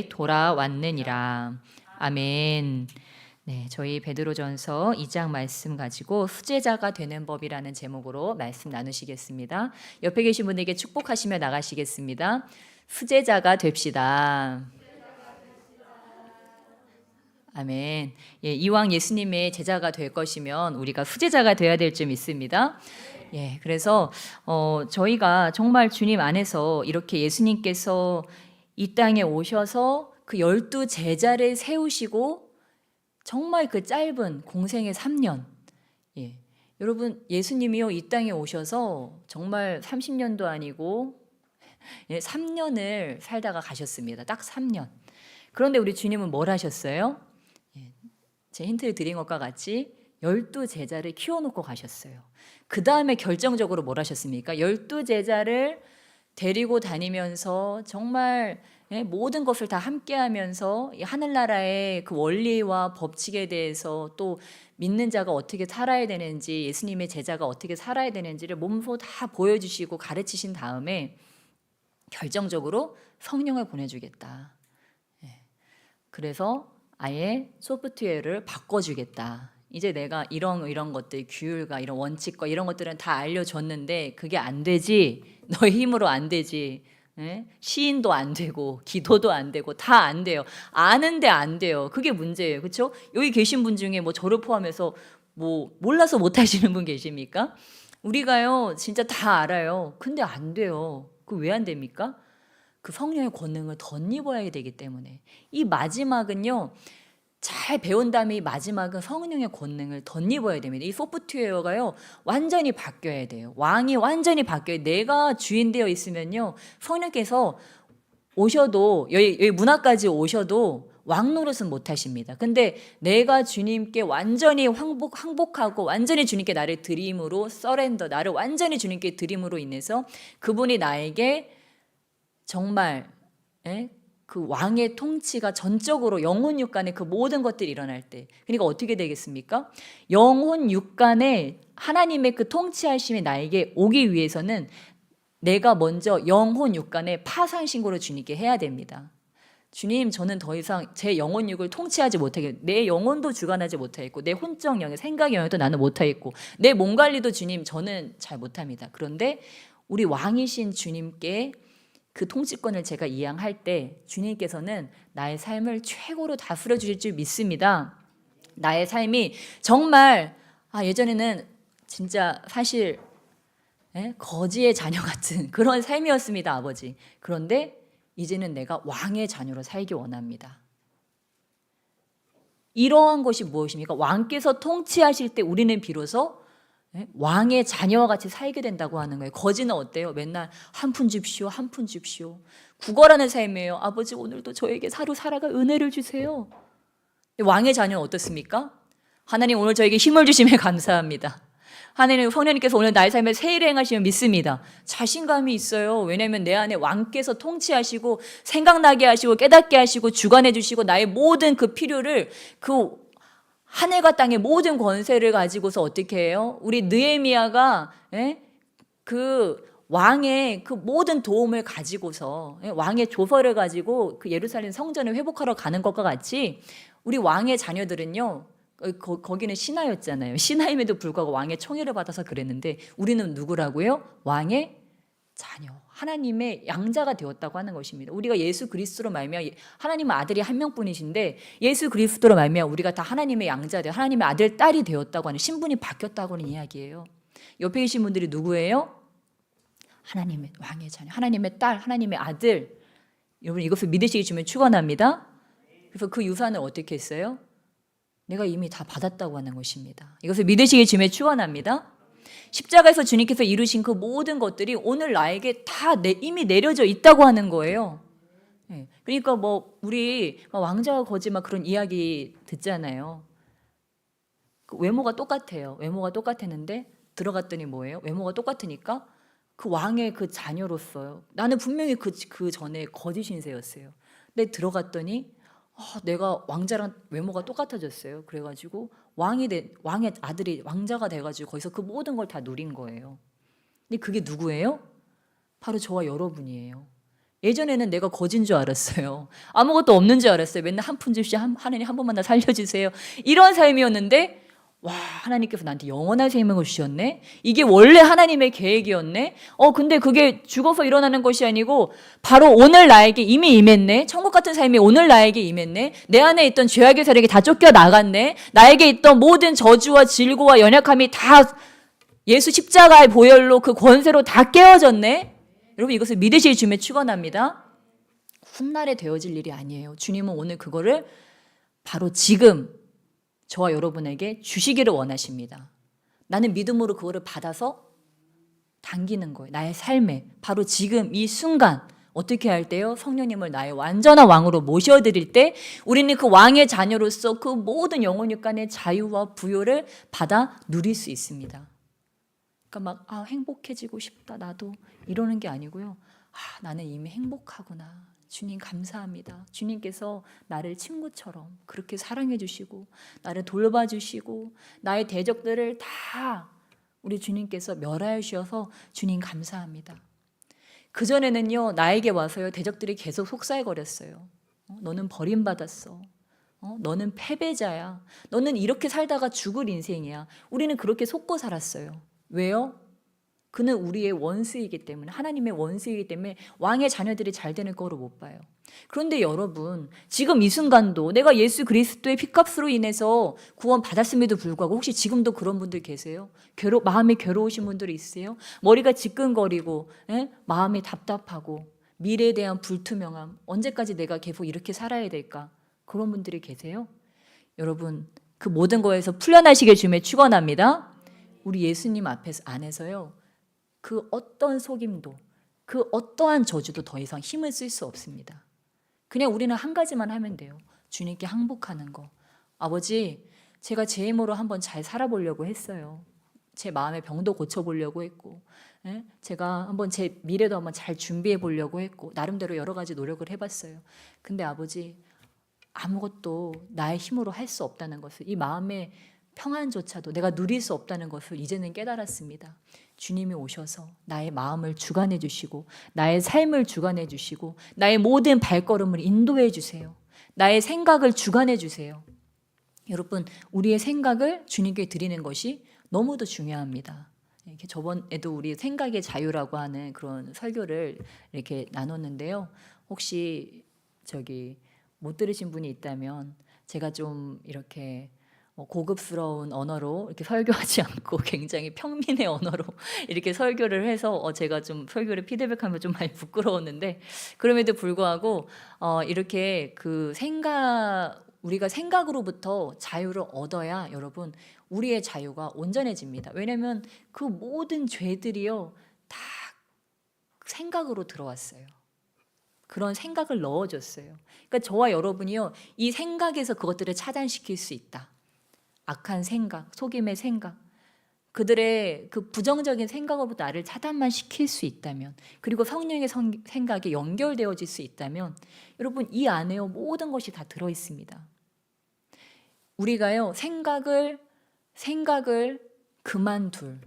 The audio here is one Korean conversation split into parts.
돌아왔느니라. 아멘. 네, 저희 베드로전서 2장 말씀 가지고 수제자가 되는 법이라는 제목으로 말씀 나누시겠습니다. 옆에 계신 분에게 축복하시며 나가시겠습니다. 수제자가 됩시다. 아멘. 예, 이왕 예수님의 제자가 될 것이면 우리가 수제자가 되어야 될 점 있습니다. 예, 그래서 저희가 정말 주님 안에서 이렇게 예수님께서 이 땅에 오셔서 그 12제자를 세우시고 정말 그 짧은 공생의 3년. 예. 여러분, 예수님이요, 이 땅에 오셔서 정말 30년도 아니고 3년을 살다가 가셨습니다. 딱 3년. 그런데 우리 주님은 뭘 하셨어요? 제 힌트를 드린 것과 같이 12제자를 키워놓고 가셨어요. 그 다음에 결정적으로 뭘 하셨습니까? 12제자를 데리고 다니면서 정말 모든 것을 다 함께 하면서 하늘나라의 그 원리와 법칙에 대해서 또 믿는 자가 어떻게 살아야 되는지, 예수님의 제자가 어떻게 살아야 되는지를 몸소 다 보여주시고 가르치신 다음에 결정적으로 성령을 보내주겠다. 그래서 아예 소프트웨어를 바꿔주겠다. 이제 내가 이런 것들, 규율과 이런 원칙과 이런 것들은 다 알려줬는데 그게 안 되지. 너의 힘으로 안 되지. 시인도 안 되고 기도도 안 되고 다 안 돼요. 아는데 안 돼요. 그게 문제예요. 그렇죠? 여기 계신 분 중에 뭐 저를 포함해서 뭐 몰라서 못 하시는 분 계십니까? 우리가요 진짜 다 알아요. 근데 안 돼요. 그 왜 안 됩니까? 그 성령의 권능을 덧입어야 되기 때문에. 이 마지막은요, 잘 배운 다음에 이 마지막은 성령의 권능을 덧입어야 됩니다. 이 소프트웨어가요, 완전히 바뀌어야 돼요. 왕이 완전히 바뀌어야 돼요. 내가 주인 되어 있으면요, 성령께서 오셔도, 여기 문 앞까지 오셔도 왕 노릇은 못 하십니다. 근데 내가 주님께 완전히 항복하고 완전히 주님께 나를 드림으로 서렌더, 나를 완전히 주님께 드림으로 인해서 그분이 나에게 정말 그 왕의 통치가 전적으로 영혼 육간에 그 모든 것들이 일어날 때, 그러니까 어떻게 되겠습니까? 영혼 육간에 하나님의 그 통치하심이 나에게 오기 위해서는 내가 먼저 영혼 육간에 파상 신고를 주님께 해야 됩니다. 주님, 저는 더 이상 제 영혼 육을 통치하지 못하겠고, 내 영혼도 주관하지 못하겠고, 내 혼적 영역, 생각 영역도 나는 못하겠고, 내 몸 관리도 주님, 저는 잘 못합니다. 그런데 우리 왕이신 주님께 그 통치권을 제가 이양할 때 주님께서는 나의 삶을 최고로 다스려 주실 줄 믿습니다. 나의 삶이 정말 예전에는 진짜 사실 거지의 자녀 같은 그런 삶이었습니다, 아버지. 그런데 이제는 내가 왕의 자녀로 살기 원합니다. 이러한 것이 무엇입니까? 왕께서 통치하실 때 우리는 비로소 왕의 자녀와 같이 살게 된다고 하는 거예요. 거지는 어때요? 맨날 한 푼 줍시오, 한 푼 줍시오. 구걸하는 삶이에요. 아버지, 오늘도 저에게 하루 살아갈 은혜를 주세요. 왕의 자녀는 어떻습니까? 하나님, 오늘 저에게 힘을 주심에 감사합니다. 하나님, 성령님께서 오늘 나의 삶에 새 일을 행하시면 믿습니다. 자신감이 있어요. 왜냐하면 내 안에 왕께서 통치하시고 생각나게 하시고 깨닫게 하시고 주관해 주시고 나의 모든 그 필요를 그 하늘과 땅의 모든 권세를 가지고서 어떻게 해요? 우리 느헤미야가 그 왕의 그 모든 도움을 가지고서 왕의 조서를 가지고 그 예루살렘 성전을 회복하러 가는 것과 같이 우리 왕의 자녀들은요, 거기는 신하였잖아요. 신하임에도 불구하고 왕의 총애를 받아서 그랬는데 우리는 누구라고요? 왕의 자녀, 하나님의 양자가 되었다고 하는 것입니다. 우리가 예수 그리스도로 말미암아 하나님의 아들이 한 명뿐이신데 예수 그리스도로 말미암아 우리가 다 하나님의 양자되어 하나님의 아들, 딸이 되었다고 하는, 신분이 바뀌었다고 하는 이야기예요. 옆에 계신 분들이 누구예요? 하나님의 왕의 자녀, 하나님의 딸, 하나님의 아들. 여러분, 이것을 믿으시기 주면 축원합니다. 그래서 그 유산을 어떻게 했어요? 내가 이미 다 받았다고 하는 것입니다. 이것을 믿으시기 주면 축원합니다. 십자가에서 주님께서 이루신 그 모든 것들이 오늘 나에게 다 이미 내려져 있다고 하는 거예요. 그러니까 뭐 우리 왕자와 거지 막 그런 이야기 듣잖아요. 그 외모가 똑같아요. 외모가 똑같았는데 들어갔더니 뭐예요? 외모가 똑같으니까 그 왕의 그 자녀로서요. 나는 분명히 그 전에 거짓 신세였어요. 근데 들어갔더니 내가 왕자랑 외모가 똑같아졌어요. 그래가지고 왕의 아들이 왕자가 돼가지고 거기서 그 모든 걸 다 누린 거예요. 근데 그게 누구예요? 바로 저와 여러분이에요. 예전에는 내가 거진 줄 알았어요. 아무것도 없는 줄 알았어요. 맨날 한 푼 줍시오. 하나님 한 번만 나 살려주세요. 이런 삶이었는데 와, 하나님께서 나한테 영원한 생명을 주셨네. 이게 원래 하나님의 계획이었네. 근데 그게 죽어서 일어나는 것이 아니고 바로 오늘 나에게 이미 임했네. 천국 같은 삶이 오늘 나에게 임했네. 내 안에 있던 죄악의 세력이 다 쫓겨 나갔네. 나에게 있던 모든 저주와 질고와 연약함이 다 예수 십자가의 보혈로 그 권세로 다 깨어졌네. 여러분 이것을 믿으실 주님의 축원합니다. 훗날에 되어질 일이 아니에요. 주님은 오늘 그거를 바로 지금 저와 여러분에게 주시기를 원하십니다. 나는 믿음으로 그거를 받아서 당기는 거예요. 나의 삶에 바로 지금 이 순간 어떻게 할 때요? 성령님을 나의 완전한 왕으로 모셔드릴 때 우리는 그 왕의 자녀로서 그 모든 영혼 육간의 자유와 부요를 받아 누릴 수 있습니다. 그러니까 막 행복해지고 싶다 나도 이러는 게 아니고요. 나는 이미 행복하구나. 주님 감사합니다. 주님께서 나를 친구처럼 그렇게 사랑해 주시고 나를 돌봐주시고 나의 대적들을 다 우리 주님께서 멸하여 주셔서 주님 감사합니다. 그전에는요 나에게 와서요 대적들이 계속 속살거렸어요. 너는 버림받았어. 너는 패배자야. 너는 이렇게 살다가 죽을 인생이야. 우리는 그렇게 속고 살았어요. 왜요? 그는 우리의 원수이기 때문에 하나님의 원수이기 때문에 왕의 자녀들이 잘 되는 거로 못 봐요. 그런데 여러분 지금 이 순간도 내가 예수 그리스도의 피값으로 인해서 구원 받았음에도 불구하고 혹시 지금도 그런 분들 계세요? 마음이 괴로우신 분들이 있으세요? 머리가 지끈거리고 마음이 답답하고 미래에 대한 불투명함 언제까지 내가 계속 이렇게 살아야 될까? 그런 분들이 계세요? 여러분 그 모든 거에서 풀려나시길 주님의 축원합니다. 우리 예수님 안에서요 그 어떤 속임도 그 어떠한 저주도 더 이상 힘을 쓸 수 없습니다. 그냥 우리는 한 가지만 하면 돼요. 주님께 항복하는 거. 아버지 제가 제 힘으로 한번 잘 살아보려고 했어요. 제 마음의 병도 고쳐보려고 했고 제가 한번 제 미래도 한번 잘 준비해 보려고 했고 나름대로 여러 가지 노력을 해봤어요. 근데 아버지 아무것도 나의 힘으로 할 수 없다는 것을 이 마음의 평안조차도 내가 누릴 수 없다는 것을 이제는 깨달았습니다. 주님이 오셔서 나의 마음을 주관해 주시고 나의 삶을 주관해 주시고 나의 모든 발걸음을 인도해 주세요. 나의 생각을 주관해 주세요. 여러분 우리의 생각을 주님께 드리는 것이 너무도 중요합니다. 이렇게 저번에도 우리 생각의 자유라고 하는 그런 설교를 이렇게 나눴는데요. 혹시 못 들으신 분이 있다면 제가 좀 이렇게 고급스러운 언어로 이렇게 설교하지 않고 굉장히 평민의 언어로 이렇게 설교를 해서 제가 좀 설교를 피드백하면 좀 많이 부끄러웠는데 그럼에도 불구하고 이렇게 우리가 생각으로부터 자유를 얻어야 여러분 우리의 자유가 온전해집니다. 왜냐하면 그 모든 죄들이요 다 생각으로 들어왔어요. 그런 생각을 넣어줬어요. 그러니까 저와 여러분이요 이 생각에서 그것들을 차단시킬 수 있다. 악한 생각, 속임의 생각, 그들의 그 부정적인 생각으로부터 나를 차단만 시킬 수 있다면 그리고 성령의 생각에 연결되어질 수 있다면 여러분 이 안에요 모든 것이 다 들어있습니다. 우리가요 생각을 그만둘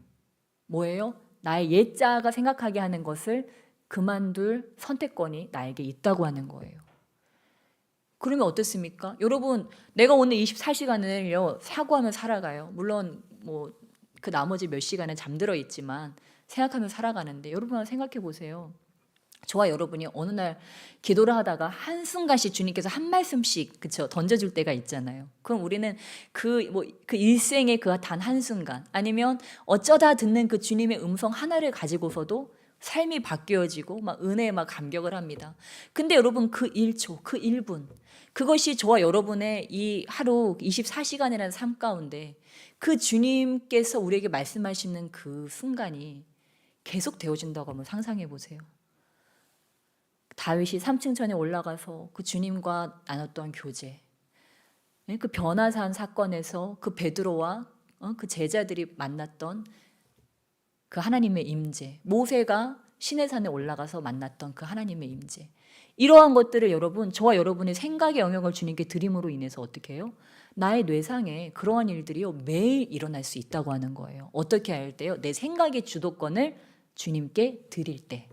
뭐예요? 나의 옛자가 생각하게 하는 것을 그만둘 선택권이 나에게 있다고 하는 거예요. 그러면 어떻습니까? 여러분 내가 오늘 24시간을요 사고하며 살아가요. 물론 그 나머지 몇 시간은 잠들어 있지만 생각하며 살아가는데 여러분 한번 생각해 보세요. 저와 여러분이 어느 날 기도를 하다가 한순간씩 주님께서 한 말씀씩 던져줄 때가 있잖아요. 그럼 우리는 그 일생의 그 단 한순간 아니면 어쩌다 듣는 그 주님의 음성 하나를 가지고서도 삶이 바뀌어지고 은혜에 감격을 합니다. 근데 여러분 그 1초, 그 1분 그것이 저와 여러분의 이 하루 24시간이라는 삶 가운데 그 주님께서 우리에게 말씀하시는 그 순간이 계속 되어진다고 한번 상상해 보세요. 다윗이 삼층천에 올라가서 그 주님과 나눴던 교제, 그 변화산 사건에서 그 베드로와 그 제자들이 만났던 그 하나님의 임재, 모세가 시내산에 올라가서 만났던 그 하나님의 임재, 이러한 것들을 여러분 저와 여러분의 생각의 영역을 주님께 드림으로 인해서 어떻게 해요? 나의 뇌상에 그러한 일들이요 매일 일어날 수 있다고 하는 거예요. 어떻게 할 때요? 내 생각의 주도권을 주님께 드릴 때.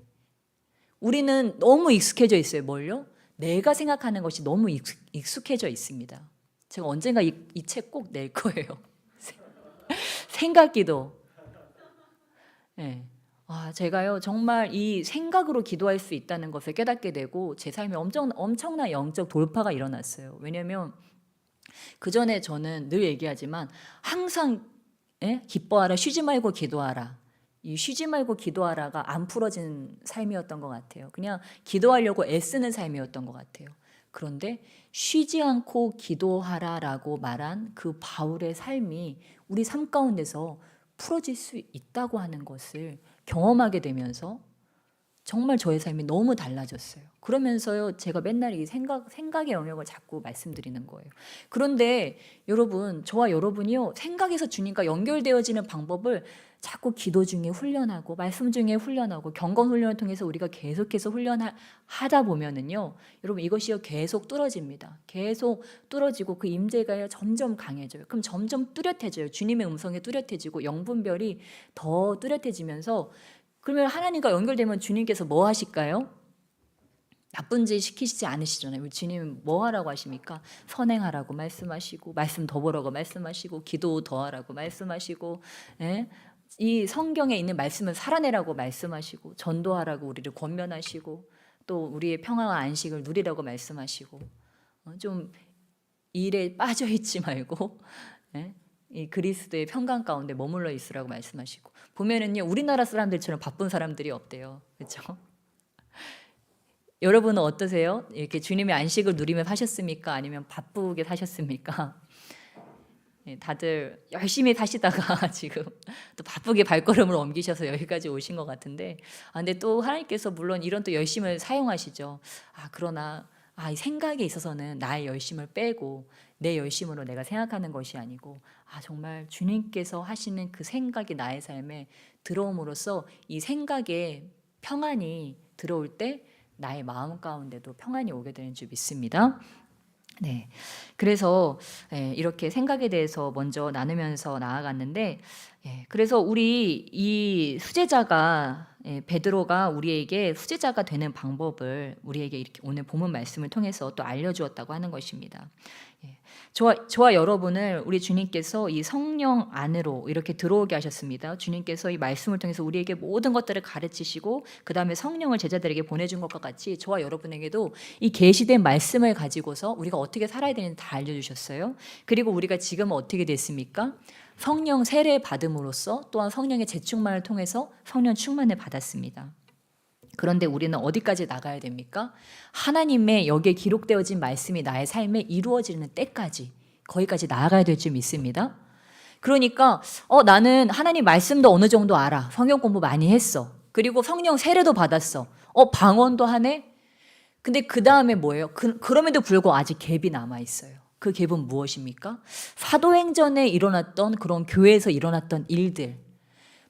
우리는 너무 익숙해져 있어요. 뭘요? 내가 생각하는 것이 너무 익숙해져 있습니다. 제가 언젠가 이 책 꼭 낼 거예요. 생각기도. 네. 제가요 정말 이 생각으로 기도할 수 있다는 것을 깨닫게 되고 제 삶에 엄청난 영적 돌파가 일어났어요. 왜냐하면 그 전에 저는 늘 얘기하지만 항상 기뻐하라, 쉬지 말고 기도하라. 이 쉬지 말고 기도하라가 안 풀어진 삶이었던 것 같아요. 그냥 기도하려고 애쓰는 삶이었던 것 같아요. 그런데 쉬지 않고 기도하라라고 말한 그 바울의 삶이 우리 삶 가운데서 풀어질 수 있다고 하는 것을 경험하게 되면서 정말 저의 삶이 너무 달라졌어요. 그러면서요, 제가 맨날 이 생각의 영역을 자꾸 말씀드리는 거예요. 그런데 여러분, 저와 여러분이요, 생각에서 주님과 연결되어지는 방법을 자꾸 기도 중에 훈련하고, 말씀 중에 훈련하고, 경건 훈련을 통해서 우리가 계속해서 훈련하다 보면은요, 여러분 이것이요 계속 뚫어집니다. 계속 뚫어지고 그 임재가 점점 강해져요. 그럼 점점 뚜렷해져요. 주님의 음성이 뚜렷해지고 영분별이 더 뚜렷해지면서 그러면 하나님과 연결되면 주님께서 뭐 하실까요? 나쁜 짓 시키시지 않으시잖아요. 주님은 뭐 하라고 하십니까? 선행하라고 말씀하시고, 말씀 더 보라고 말씀하시고, 기도 더 하라고 말씀하시고, 이 성경에 있는 말씀을 살아내라고 말씀하시고, 전도하라고 우리를 권면하시고, 또 우리의 평화와 안식을 누리라고 말씀하시고, 좀 일에 빠져 있지 말고 이 그리스도의 평강 가운데 머물러 있으라고 말씀하시고, 보면은요 우리나라 사람들처럼 바쁜 사람들이 없대요. 그렇죠? 여러분은 어떠세요? 이렇게 주님의 안식을 누리며 사셨습니까? 아니면 바쁘게 사셨습니까? 다들 열심히 사시다가 지금 또 바쁘게 발걸음을 옮기셔서 여기까지 오신 것 같은데, 근데 또 하나님께서 물론 이런 또 열심을 사용하시죠. 그러나 이 생각에 있어서는 나의 열심을 빼고 내 열심으로 내가 생각하는 것이 아니고 정말 주님께서 하시는 그 생각이 나의 삶에 들어옴으로써 이 생각에 평안이 들어올 때 나의 마음 가운데도 평안이 오게 되는 줄 믿습니다. 네, 그래서 이렇게 생각에 대해서 먼저 나누면서 나아갔는데, 그래서 우리 이 수제자가 베드로가 우리에게 수제자가 되는 방법을 우리에게 이렇게 오늘 본문 말씀을 통해서 또 알려주었다고 하는 것입니다. 저와 여러분을 우리 주님께서 이 성령 안으로 이렇게 들어오게 하셨습니다. 주님께서 이 말씀을 통해서 우리에게 모든 것들을 가르치시고 그 다음에 성령을 제자들에게 보내준 것과 같이 저와 여러분에게도 이 계시된 말씀을 가지고서 우리가 어떻게 살아야 되는지 다 알려주셨어요. 그리고 우리가 지금은 어떻게 됐습니까? 성령 세례 받음으로써 또한 성령의 재충만을 통해서 성령 충만을 받았습니다. 그런데 우리는 어디까지 나가야 됩니까? 하나님의 여기에 기록되어진 말씀이 나의 삶에 이루어지는 때까지, 거기까지 나아가야 될 줄 믿습니다. 그러니까 나는 하나님 말씀도 어느 정도 알아. 성경 공부 많이 했어. 그리고 성령 세례도 받았어. 방언도 하네. 근데 그 다음에 뭐예요? 그럼에도 불구하고 아직 갭이 남아있어요. 그 갭은 무엇입니까? 사도행전에 일어났던 그런 교회에서 일어났던 일들,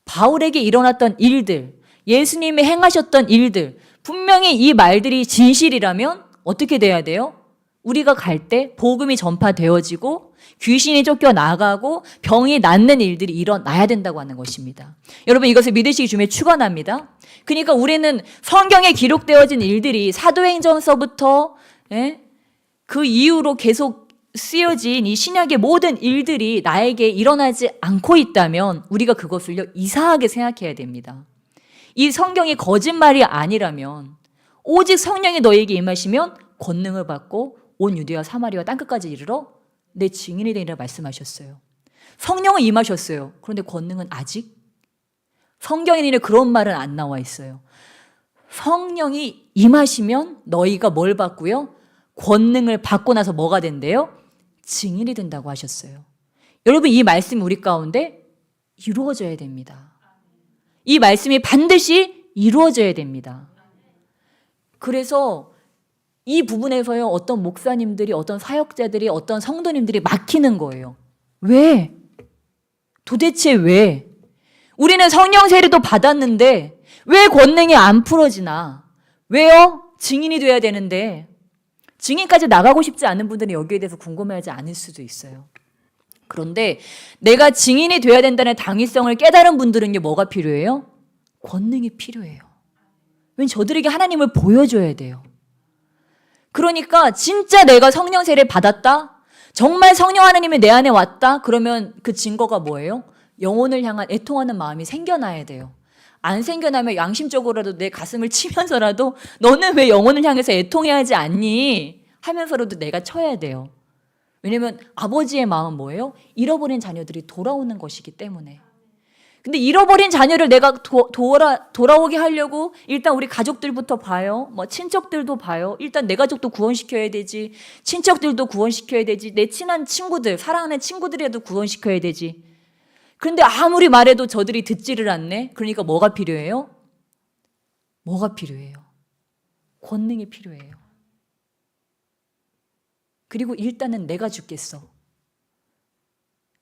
바울에게 일어났던 일들, 예수님이 행하셨던 일들, 분명히 이 말들이 진실이라면 어떻게 돼야 돼요? 우리가 갈 때 복음이 전파되어지고 귀신이 쫓겨나가고 병이 낫는 일들이 일어나야 된다고 하는 것입니다. 여러분 이것을 믿으시기 주에 축원합니다. 그러니까 우리는 성경에 기록되어진 일들이 사도행전서부터 그 이후로 계속 쓰여진 이 신약의 모든 일들이 나에게 일어나지 않고 있다면 우리가 그것을요 이상하게 생각해야 됩니다. 이 성경이 거짓말이 아니라면 오직 성령이 너에게 임하시면 권능을 받고 온 유대와 사마리아 땅끝까지 이르러 내 증인이 되리라 말씀하셨어요. 성령은 임하셨어요. 그런데 권능은 아직? 성경에는 그런 말은 안 나와 있어요. 성령이 임하시면 너희가 뭘 받고요? 권능을 받고 나서 뭐가 된대요? 증인이 된다고 하셨어요. 여러분 이 말씀이 우리 가운데 이루어져야 됩니다. 이 말씀이 반드시 이루어져야 됩니다. 그래서 이 부분에서요 어떤 목사님들이, 어떤 사역자들이, 어떤 성도님들이 막히는 거예요. 왜? 도대체 왜? 우리는 성령 세례도 받았는데 왜 권능이 안 풀어지나? 왜요? 증인이 돼야 되는데. 증인까지 나가고 싶지 않은 분들은 여기에 대해서 궁금해하지 않을 수도 있어요. 그런데 내가 증인이 돼야 된다는 당위성을 깨달은 분들은요 뭐가 필요해요? 권능이 필요해요. 왜냐면 저들에게 하나님을 보여줘야 돼요. 그러니까 진짜 내가 성령 세례를 받았다? 정말 성령 하나님이 내 안에 왔다? 그러면 그 증거가 뭐예요? 영혼을 향한 애통하는 마음이 생겨나야 돼요. 안 생겨나면 양심적으로라도 내 가슴을 치면서라도 너는 왜 영혼을 향해서 애통해야 하지 않니? 하면서라도 내가 쳐야 돼요. 왜냐면 아버지의 마음 뭐예요? 잃어버린 자녀들이 돌아오는 것이기 때문에. 근데 잃어버린 자녀를 내가 돌아오게 하려고 일단 우리 가족들부터 봐요. 뭐 친척들도 봐요. 일단 내 가족도 구원시켜야 되지. 친척들도 구원시켜야 되지. 내 친한 친구들, 사랑하는 친구들이라도 구원시켜야 되지. 그런데 아무리 말해도 저들이 듣지를 않네. 그러니까 뭐가 필요해요? 뭐가 필요해요? 권능이 필요해요. 그리고 일단은 내가 죽겠어.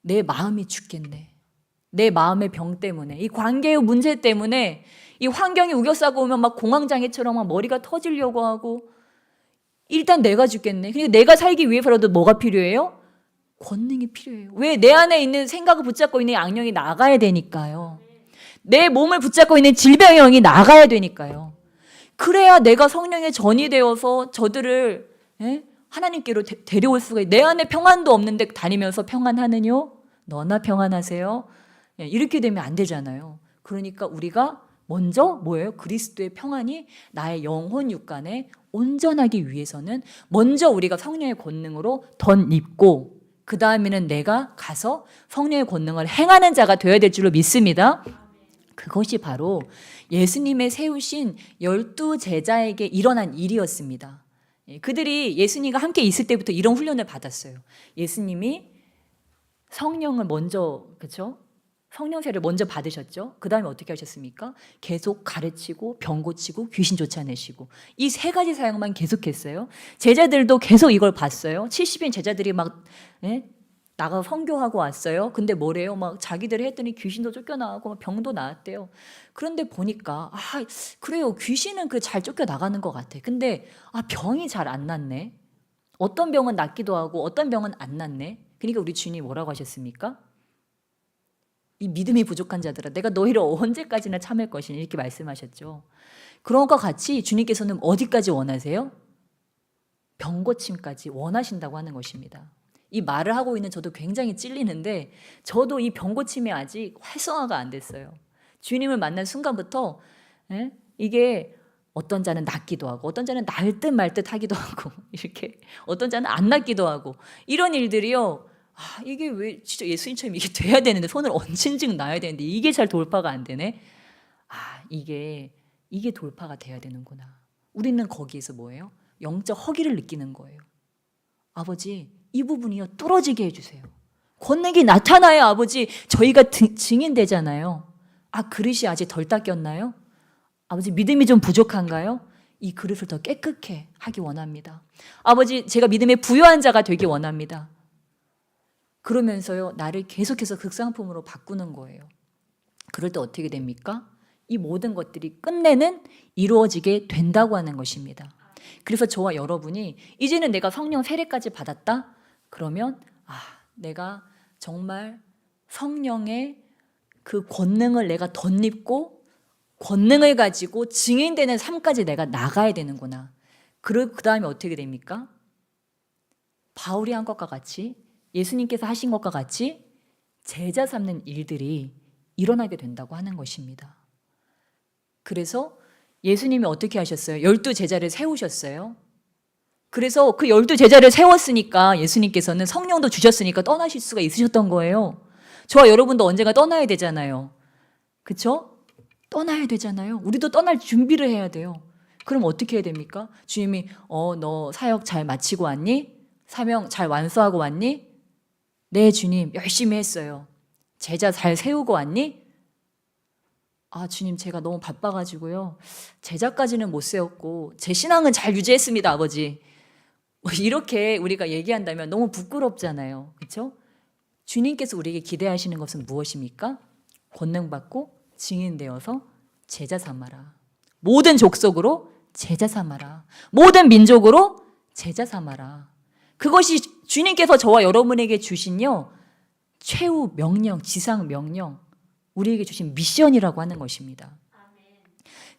내 마음이 죽겠네. 내 마음의 병 때문에, 이 관계의 문제 때문에, 이 환경이 우겨싸고 오면 막 공황장애처럼 막 머리가 터지려고 하고, 일단 내가 죽겠네. 그러니까 내가 살기 위해서라도 뭐가 필요해요? 권능이 필요해요. 왜? 내 안에 있는 생각을 붙잡고 있는 악령이 나가야 되니까요. 내 몸을 붙잡고 있는 질병의 영이 나가야 되니까요. 그래야 내가 성령의 전이 되어서 저들을 하나님께로 데려올 수가 있어요. 내 안에 평안도 없는데 다니면서 평안하느뇨? 너나 평안하세요? 이렇게 되면 안 되잖아요. 그러니까 우리가 먼저 뭐예요? 그리스도의 평안이 나의 영혼 육간에 온전하기 위해서는 먼저 우리가 성령의 권능으로 덧입고 그 다음에는 내가 가서 성령의 권능을 행하는 자가 되어야 될 줄로 믿습니다. 그것이 바로 예수님의 세우신 12 제자에게 일어난 일이었습니다. 그들이 예수님과 함께 있을 때부터 이런 훈련을 받았어요. 예수님이 성령을 먼저, 그렇죠? 성령세를 먼저 받으셨죠. 그 다음에 어떻게 하셨습니까? 계속 가르치고 병 고치고 귀신 쫓아내시고 이 세 가지 사역만 계속했어요. 제자들도 계속 이걸 봤어요. 70인 제자들이 막 나가 선교하고 왔어요. 근데 뭐래요? 막 자기들이 했더니 귀신도 쫓겨나가고 막 병도 나았대요. 그런데 보니까 그래요. 귀신은 그 잘 쫓겨나가는 것 같아. 근데 병이 잘 안 낫네. 어떤 병은 낫기도 하고 어떤 병은 안 낫네. 그러니까 우리 주님이 뭐라고 하셨습니까? 이 믿음이 부족한 자들아 내가 너희를 언제까지나 참을 것이니 이렇게 말씀하셨죠. 그런 것과 같이 주님께서는 어디까지 원하세요? 병 고침까지 원하신다고 하는 것입니다. 이 말을 하고 있는 저도 굉장히 찔리는데 저도 이 병 고침이 아직 활성화가 안 됐어요. 주님을 만난 순간부터 이게 어떤 자는 낫기도 하고 어떤 자는 날 듯 말 듯 하기도 하고 이렇게 어떤 자는 안 낫기도 하고 이런 일들이요. 이게 왜 진짜 예수님처럼 이게 돼야 되는데 손을 얹은즉 놔야 되는데 이게 잘 돌파가 안 되네. 이게 돌파가 돼야 되는구나. 우리는 거기에서 뭐예요? 영적 허기를 느끼는 거예요. 아버지 이 부분이요 뚫어지게 해주세요. 권능이 나타나야 아버지 저희가 증인되잖아요. 그릇이 아직 덜 닦였나요? 아버지 믿음이 좀 부족한가요? 이 그릇을 더 깨끗게 하기 원합니다. 아버지 제가 믿음의 부유한 자가 되기 원합니다. 그러면서요 나를 계속해서 극상품으로 바꾸는 거예요. 그럴 때 어떻게 됩니까? 이 모든 것들이 끝내는 이루어지게 된다고 하는 것입니다. 그래서 저와 여러분이 이제는 내가 성령 세례까지 받았다? 그러면 내가 정말 성령의 그 권능을 내가 덧입고 권능을 가지고 증인되는 삶까지 내가 나가야 되는구나. 그 다음에 어떻게 됩니까? 바울이 한 것과 같이 예수님께서 하신 것과 같이 제자 삼는 일들이 일어나게 된다고 하는 것입니다. 그래서 예수님이 어떻게 하셨어요? 12 제자를 세우셨어요. 그래서 그 12 제자를 세웠으니까 예수님께서는 성령도 주셨으니까 떠나실 수가 있으셨던 거예요. 저와 여러분도 언젠가 떠나야 되잖아요. 그렇죠? 떠나야 되잖아요. 우리도 떠날 준비를 해야 돼요. 그럼 어떻게 해야 됩니까? 주님이 너 사역 잘 마치고 왔니? 사명 잘 완수하고 왔니? 네 주님 열심히 했어요. 제자 잘 세우고 왔니? 주님 제가 너무 바빠가지고요. 제자까지는 못 세웠고 제 신앙은 잘 유지했습니다 아버지. 이렇게 우리가 얘기한다면 너무 부끄럽잖아요. 그렇죠? 주님께서 우리에게 기대하시는 것은 무엇입니까? 권능 받고 증인되어서 제자 삼아라. 모든 족속으로 제자 삼아라. 모든 민족으로 제자 삼아라. 그것이 주님께서 저와 여러분에게 주신요 최후 명령, 지상 명령, 우리에게 주신 미션이라고 하는 것입니다.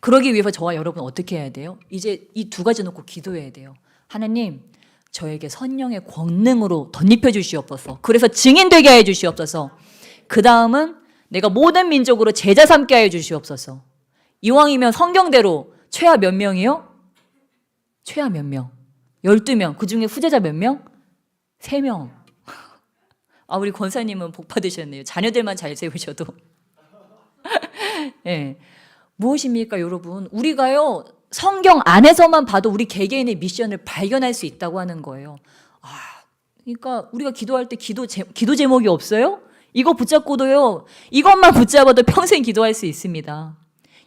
그러기 위해서 저와 여러분 어떻게 해야 돼요? 이제 이 두 가지 놓고 기도해야 돼요. 하나님, 저에게 성령의 권능으로 덧입혀 주시옵소서. 그래서 증인되게 해 주시옵소서. 그 다음은 내가 모든 민족으로 제자 삼게 해 주시옵소서. 이왕이면 성경대로 최하 몇 명이요? 최하 몇 명? 12명. 그 중에 후제자 몇 명? 3명. 아, 우리 권사님은 복 받으셨네요. 자녀들만 잘 세우셔도. 네. 무엇입니까, 여러분? 우리가요, 성경 안에서만 봐도 우리 개개인의 미션을 발견할 수 있다고 하는 거예요. 아, 그러니까 우리가 기도할 때 기도 제목이 없어요? 이거 붙잡고도요, 이것만 붙잡아도 평생 기도할 수 있습니다.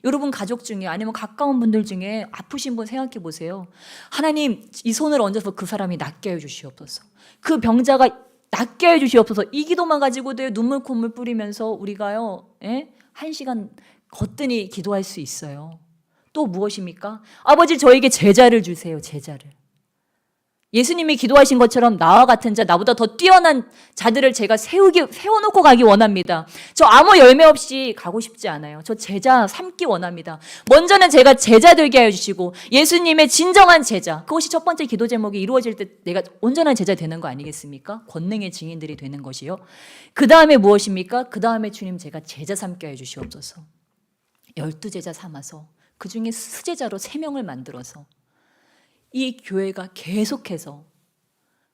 여러분 가족 중에 아니면 가까운 분들 중에 아프신 분 생각해 보세요. 하나님, 이 손을 얹어서 그 사람이 낫게 해 주시옵소서. 그 병자가 낫게 해 주시옵소서. 이 기도만 가지고도 눈물 콧물 뿌리면서 우리가요, 1시간 거뜬히 기도할 수 있어요. 또 무엇입니까? 아버지, 저에게 제자를 주세요. 제자를. 예수님이 기도하신 것처럼 나와 같은 자, 나보다 더 뛰어난 자들을 제가 세워놓고 가기 원합니다. 저 아무 열매 없이 가고 싶지 않아요. 저 제자 삼기 원합니다. 먼저는 제가 제자 되게 하여 주시고, 예수님의 진정한 제자, 그것이 첫 번째 기도 제목이 이루어질 때 내가 온전한 제자 되는 거 아니겠습니까? 권능의 증인들이 되는 것이요. 그 다음에 무엇입니까? 그 다음에 주님, 제가 제자 삼게 하여 주시옵소서. 12제자 삼아서 그 중에 수제자로 3명을 만들어서 이 교회가 계속해서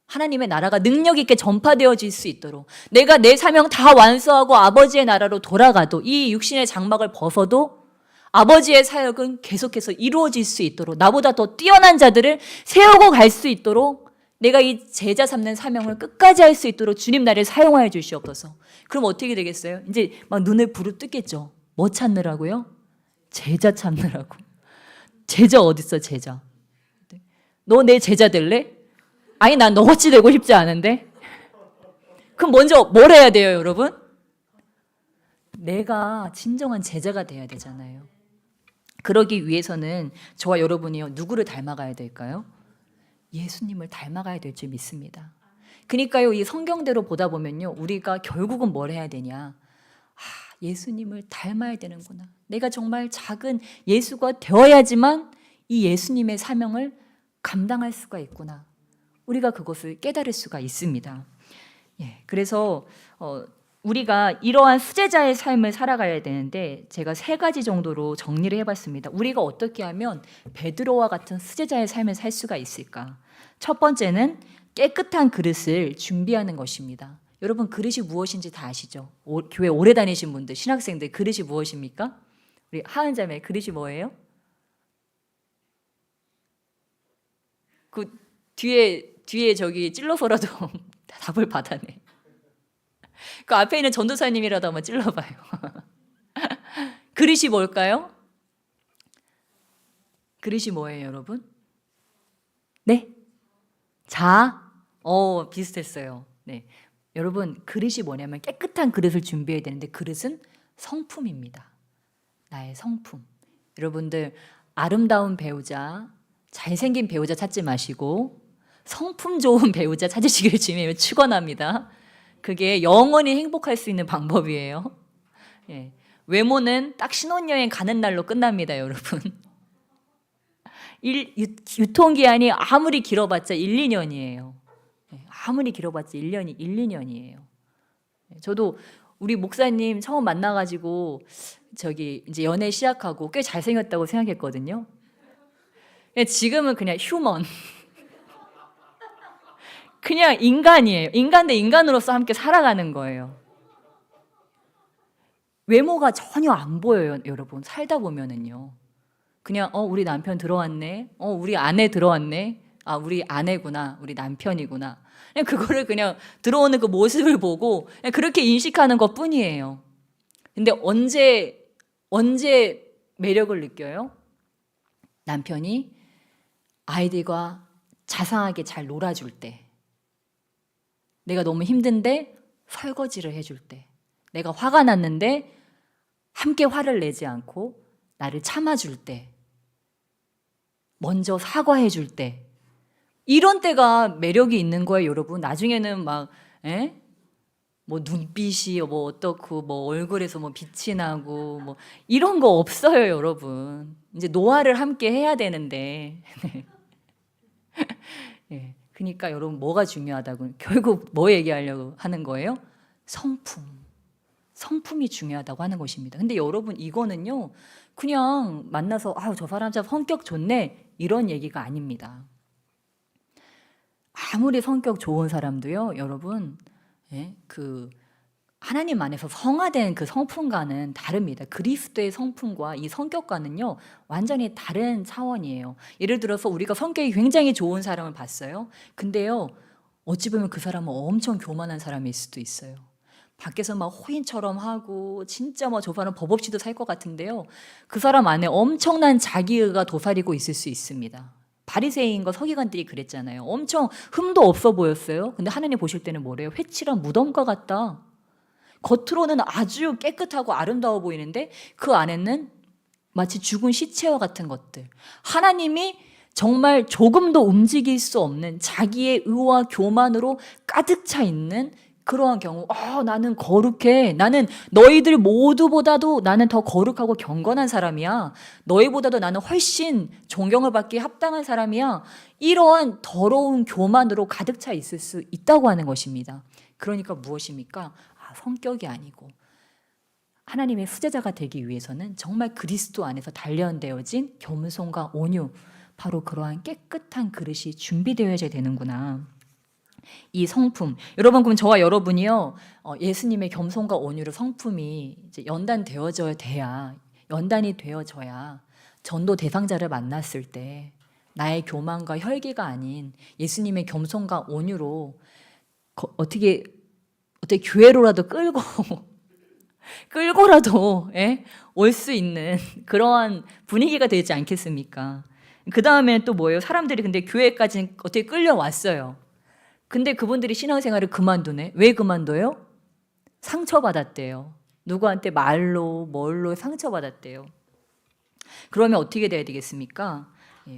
하나님의 나라가 능력 있게 전파되어질 수 있도록, 내가 내 사명 다 완수하고 아버지의 나라로 돌아가도 이 육신의 장막을 벗어도 아버지의 사역은 계속해서 이루어질 수 있도록, 나보다 더 뛰어난 자들을 세우고 갈 수 있도록, 내가 이 제자 삼는 사명을 끝까지 할 수 있도록 주님 나를 사용하여 주시옵소서. 그럼 어떻게 되겠어요? 이제 막 눈을 부릅뜨겠죠. 뭐 찾느라고요? 제자 찾느라고. 제자 어딨어, 제자. 너 내 제자 될래? 아니, 난 너같이 되고 싶지 않은데. 그럼 먼저 뭘 해야 돼요, 여러분? 내가 진정한 제자가 돼야 되잖아요. 그러기 위해서는 저와 여러분이요, 누구를 닮아가야 될까요? 예수님을 닮아가야 될 줄 믿습니다. 그러니까요, 이 성경대로 보다 보면요, 우리가 결국은 뭘 해야 되냐? 예수님을 닮아야 되는구나. 내가 정말 작은 예수가 되어야지만 이 예수님의 사명을 감당할 수가 있구나. 우리가 그것을 깨달을 수가 있습니다. 그래서 우리가 이러한 수제자의 삶을 살아가야 되는데, 제가 3가지 정도로 정리를 해봤습니다. 우리가 어떻게 하면 베드로와 같은 수제자의 삶을 살 수가 있을까? 첫 번째는 깨끗한 그릇을 준비하는 것입니다. 여러분, 그릇이 무엇인지 다 아시죠? 교회 오래 다니신 분들, 신학생들, 그릇이 무엇입니까? 우리 하은자매, 그릇이 뭐예요? 그 뒤에 저기 찔러서라도 답을 받아내. 그 앞에 있는 전도사님이라도 한번 찔러봐요. 그릇이 뭘까요? 그릇이 뭐예요, 여러분? 네? 비슷했어요. 네. 여러분, 그릇이 뭐냐면 깨끗한 그릇을 준비해야 되는데, 그릇은 성품입니다. 나의 성품. 여러분들, 아름다운 배우자, 잘생긴 배우자 찾지 마시고 성품 좋은 배우자 찾으시길 주님을 축원합니다. 그게 영원히 행복할 수 있는 방법이에요. 외모는 딱 신혼여행 가는 날로 끝납니다, 여러분. 유통기한이 아무리 길어봤자 1, 2년이에요. 아무리 길어봤자 1, 2년이에요. 저도 우리 목사님 처음 만나가지고 이제 연애 시작하고 꽤 잘생겼다고 생각했거든요. 지금은 그냥 휴먼. 그냥 인간이에요. 인간 대 인간으로서 함께 살아가는 거예요. 외모가 전혀 안 보여요, 여러분. 살다 보면은요. 그냥 우리 남편 들어왔네. 우리 아내 들어왔네. 아, 우리 아내구나. 우리 남편이구나. 그냥 그거를 그냥 들어오는 그 모습을 보고 그냥 그렇게 인식하는 것뿐이에요. 근데 언제 매력을 느껴요? 남편이 아이들과 자상하게 잘 놀아줄 때, 내가 너무 힘든데 설거지를 해줄 때, 내가 화가 났는데 함께 화를 내지 않고 나를 참아줄 때, 먼저 사과해줄 때, 이런 때가 매력이 있는 거예요, 여러분. 나중에는 막 뭐 눈빛이 뭐 어떻고 뭐 얼굴에서 뭐 빛이 나고 뭐 이런 거 없어요, 여러분. 이제 노화를 함께 해야 되는데. 예. 그러니까 여러분 뭐가 중요하다고 결국 뭐 얘기하려고 하는 거예요? 성품. 성품이 중요하다고 하는 것입니다. 근데 여러분 이거는요. 그냥 만나서 저 사람 참 성격 좋네 이런 얘기가 아닙니다. 아무리 성격 좋은 사람도요, 여러분, 예, 그 하나님 안에서 성화된 그 성품과는 다릅니다. 그리스도의 성품과 이 성격과는요, 완전히 다른 차원이에요. 예를 들어서 우리가 성격이 굉장히 좋은 사람을 봤어요. 근데요, 어찌 보면 그 사람은 엄청 교만한 사람일 수도 있어요. 밖에서 막 호인처럼 하고 진짜 뭐 저 사람 법 없이도 살 것 같은데요. 그 사람 안에 엄청난 자기의가 도사리고 있을 수 있습니다. 바리새인과 서기관들이 그랬잖아요. 엄청 흠도 없어 보였어요. 근데 하나님 보실 때는 뭐래요? 회칠한 무덤과 같다. 겉으로는 아주 깨끗하고 아름다워 보이는데 그 안에는 마치 죽은 시체와 같은 것들. 하나님이 정말 조금도 움직일 수 없는 자기의 의와 교만으로 가득 차 있는 그러한 경우, 나는 거룩해. 나는 너희들 모두보다도 나는 더 거룩하고 경건한 사람이야. 너희보다도 나는 훨씬 존경을 받기에 합당한 사람이야. 이러한 더러운 교만으로 가득 차 있을 수 있다고 하는 것입니다. 그러니까 무엇입니까? 성격이 아니고 하나님의 수제자가 되기 위해서는 정말 그리스도 안에서 단련되어진 겸손과 온유, 바로 그러한 깨끗한 그릇이 준비되어야 되는구나. 이 성품, 여러분 그럼 저와 여러분이요, 예수님의 겸손과 온유로 성품이 이제 연단이 되어져야 전도 대상자를 만났을 때 나의 교만과 혈기가 아닌 예수님의 겸손과 온유로 어떻게 교회로라도 끌고라도 올 수 있는 그러한 분위기가 되지 않겠습니까? 그 다음에 또 뭐예요? 사람들이 근데 교회까지 어떻게 끌려왔어요. 근데 그분들이 신앙생활을 그만두네. 왜 그만둬요? 상처받았대요. 누구한테 말로 뭘로 상처받았대요. 그러면 어떻게 돼야 되겠습니까?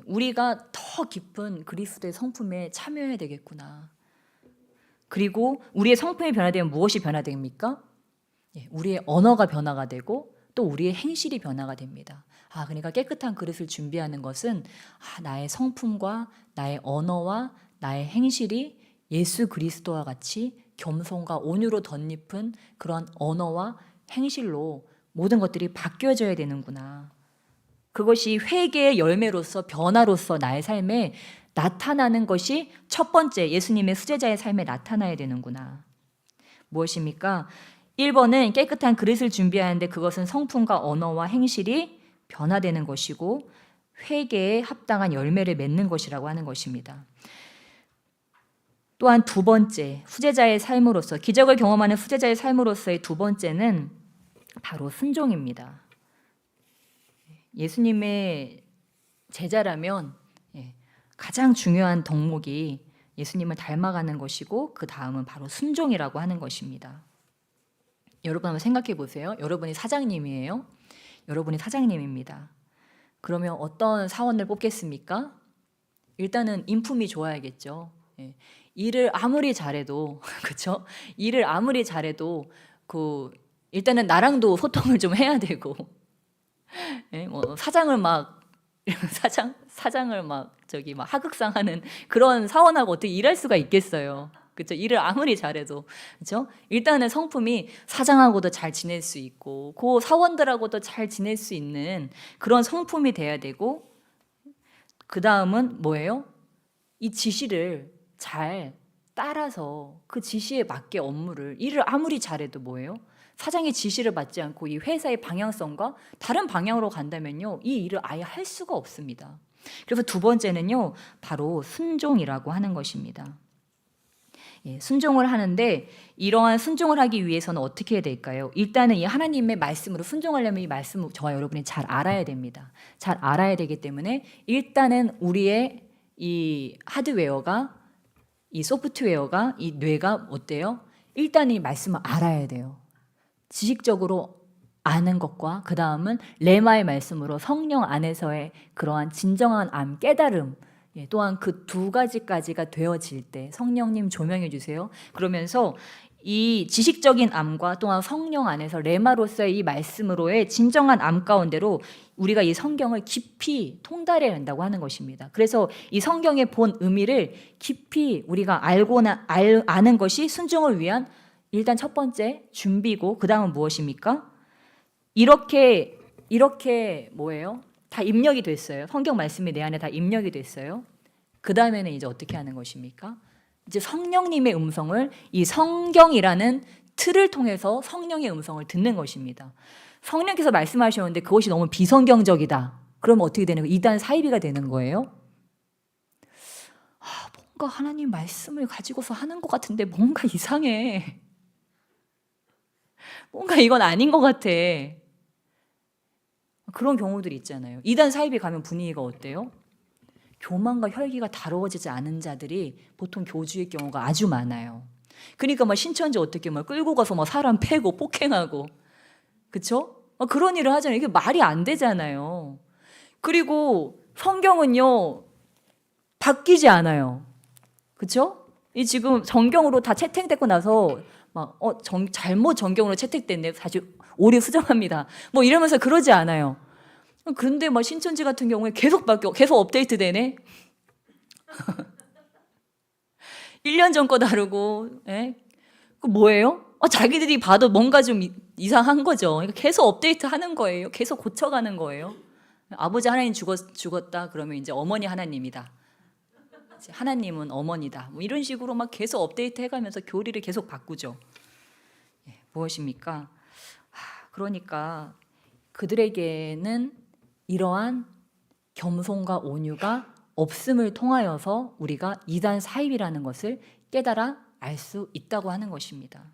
우리가 더 깊은 그리스도의 성품에 참여해야 되겠구나. 그리고 우리의 성품이 변화되면 무엇이 변화됩니까? 우리의 언어가 변화가 되고 또 우리의 행실이 변화가 됩니다. 그러니까 깨끗한 그릇을 준비하는 것은 나의 성품과 나의 언어와 나의 행실이 예수 그리스도와 같이 겸손과 온유로 덧입은 그런 언어와 행실로 모든 것들이 바뀌어져야 되는구나. 그것이 회개의 열매로서 변화로서 나의 삶에 나타나는 것이 첫 번째 예수님의 수제자의 삶에 나타나야 되는구나. 무엇입니까? 1번은 깨끗한 그릇을 준비하는데 그것은 성품과 언어와 행실이 변화되는 것이고 회개에 합당한 열매를 맺는 것이라고 하는 것입니다. 또한 두 번째, 후제자의 삶으로서 기적을 경험하는 후제자의 삶으로서의 두 번째는 바로 순종입니다. 예수님의 제자라면 가장 중요한 덕목이 예수님을 닮아가는 것이고 그 다음은 바로 순종이라고 하는 것입니다. 여러분 한번 생각해 보세요. 여러분이 사장님이에요. 여러분이 사장님입니다. 그러면 어떤 사원을 뽑겠습니까? 일단은 인품이 좋아야겠죠. 일을 아무리 잘해도 그렇죠? 일을 아무리 잘해도 일단은 나랑도 소통을 좀 해야 되고 뭐 사장을 막 하극상하는 그런 사원하고 어떻게 일할 수가 있겠어요. 그렇죠? 일을 아무리 잘해도 그렇죠? 일단은 성품이 사장하고도 잘 지낼 수 있고 그 사원들하고도 잘 지낼 수 있는 그런 성품이 돼야 되고 그 다음은 뭐예요? 이 지시를 잘 따라서 그 지시에 맞게 일을 아무리 잘해도 뭐예요? 사장의 지시를 받지 않고 이 회사의 방향성과 다른 방향으로 간다면요, 이 일을 아예 할 수가 없습니다. 그래서 두 번째는요, 바로 순종이라고 하는 것입니다. 순종을 하는데 이러한 순종을 하기 위해서는 어떻게 해야 될까요? 일단은 이 하나님의 말씀으로 순종하려면 이 말씀을 저와 여러분이 잘 알아야 됩니다. 잘 알아야 되기 때문에 일단은 우리의 이 하드웨어가 이 소프트웨어가 이 뇌가 어때요? 일단 이 말씀을 알아야 돼요. 지식적으로 아는 것과 그 다음은 레마의 말씀으로 성령 안에서의 그러한 진정한 깨달음, 또한 그 두 가지까지가 되어질 때 성령님 조명해 주세요. 그러면서 이 지식적인 암과 또한 성령 안에서 레마로서의 이 말씀으로의 진정한 암 가운데로 우리가 이 성경을 깊이 통달해야 한다고 하는 것입니다. 그래서 이 성경의 본 의미를 깊이 우리가 아는 것이 순종을 위한 일단 첫 번째 준비고, 그 다음은 무엇입니까? 이렇게 뭐예요? 다 입력이 됐어요. 성경 말씀이 내 안에 다 입력이 됐어요. 그 다음에는 이제 어떻게 하는 것입니까? 이제 성령님의 음성을 이 성경이라는 틀을 통해서 성령의 음성을 듣는 것입니다. 성령께서 말씀하셨는데 그것이 너무 비성경적이다. 그러면 어떻게 되는 거예요? 이단 사이비가 되는 거예요. 뭔가 하나님 말씀을 가지고서 하는 것 같은데 뭔가 이상해. 뭔가 이건 아닌 것 같아. 그런 경우들이 있잖아요. 이단 사이비 가면 분위기가 어때요? 교만과 혈기가 다루어지지 않은 자들이 보통 교주의 경우가 아주 많아요. 그러니까 막 신천지 어떻게 막 끌고 가서 막 사람 패고 폭행하고, 그쵸? 그런 일을 하잖아요. 이게 말이 안 되잖아요. 그리고 성경은요 바뀌지 않아요. 그쵸? 이 지금 정경으로 다 채택되고 나서 막 잘못 정경으로 채택됐네. 사실 오류 수정합니다. 뭐 이러면서 그러지 않아요. 근데 막 신천지 같은 경우에 계속 바뀌어, 계속 업데이트 되네. 1년 전 거 다르고, 그 뭐예요? 자기들이 봐도 뭔가 좀 이상한 거죠. 그러니까 계속 업데이트 하는 거예요. 계속 고쳐가는 거예요. 아버지 하나님 죽었다 그러면 이제 어머니 하나님이다. 하나님은 어머니다. 뭐 이런 식으로 막 계속 업데이트 해가면서 교리를 계속 바꾸죠. 무엇입니까? 그러니까 그들에게는 이러한 겸손과 온유가 없음을 통하여서 우리가 이단 사입이라는 것을 깨달아 알 수 있다고 하는 것입니다.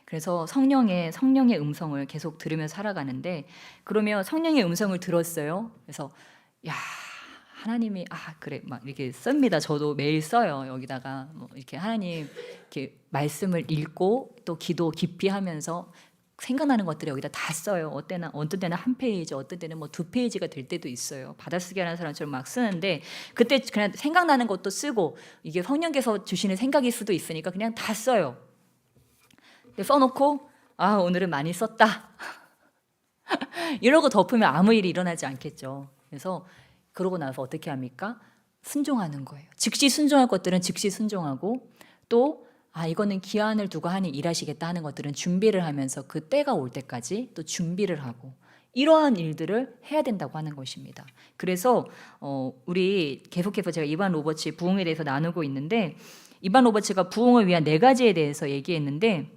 그래서 성령의 음성을 계속 들으며 살아가는데, 그러면 성령의 음성을 들었어요. 그래서 야, 하나님이 그래 막 이렇게 씁니다. 저도 매일 써요. 여기다가 뭐 이렇게 하나님 이렇게 말씀을 읽고 또 기도 깊이 하면서 생각나는 것들을 여기다 다 써요. 어떤 때는 한 페이지, 어떤 때는 뭐 2페이지가 될 때도 있어요. 받아쓰기 하는 사람처럼 막 쓰는데, 그때 그냥 생각나는 것도 쓰고, 이게 성령께서 주시는 생각일 수도 있으니까 그냥 다 써요. 써놓고 오늘은 많이 썼다 이러고 덮으면 아무 일이 일어나지 않겠죠. 그래서 그러고 나서 어떻게 합니까? 순종하는 거예요. 즉시 순종할 것들은 즉시 순종하고, 또 이거는 기한을 두고 하니 일하시겠다 하는 것들은 준비를 하면서 그 때가 올 때까지 또 준비를 하고, 이러한 일들을 해야 된다고 하는 것입니다. 그래서 우리 계속해서 제가 이반 로버츠 부흥에 대해서 나누고 있는데, 이반 로버츠가 부흥을 위한 4가지에 대해서 얘기했는데,